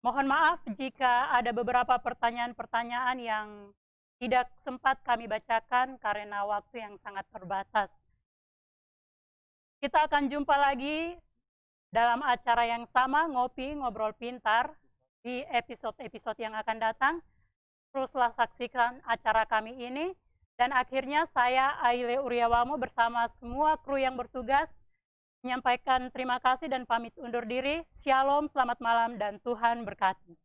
Mohon maaf jika ada beberapa pertanyaan-pertanyaan yang tidak sempat kami bacakan karena waktu yang sangat terbatas. Kita akan jumpa lagi dalam acara yang sama, Ngopi Ngobrol Pintar, di episode-episode yang akan datang. Teruslah saksikan acara kami ini. Dan akhirnya saya, Aile Uriawamo, bersama semua kru yang bertugas, menyampaikan terima kasih dan pamit undur diri. Shalom, selamat malam, dan Tuhan berkati.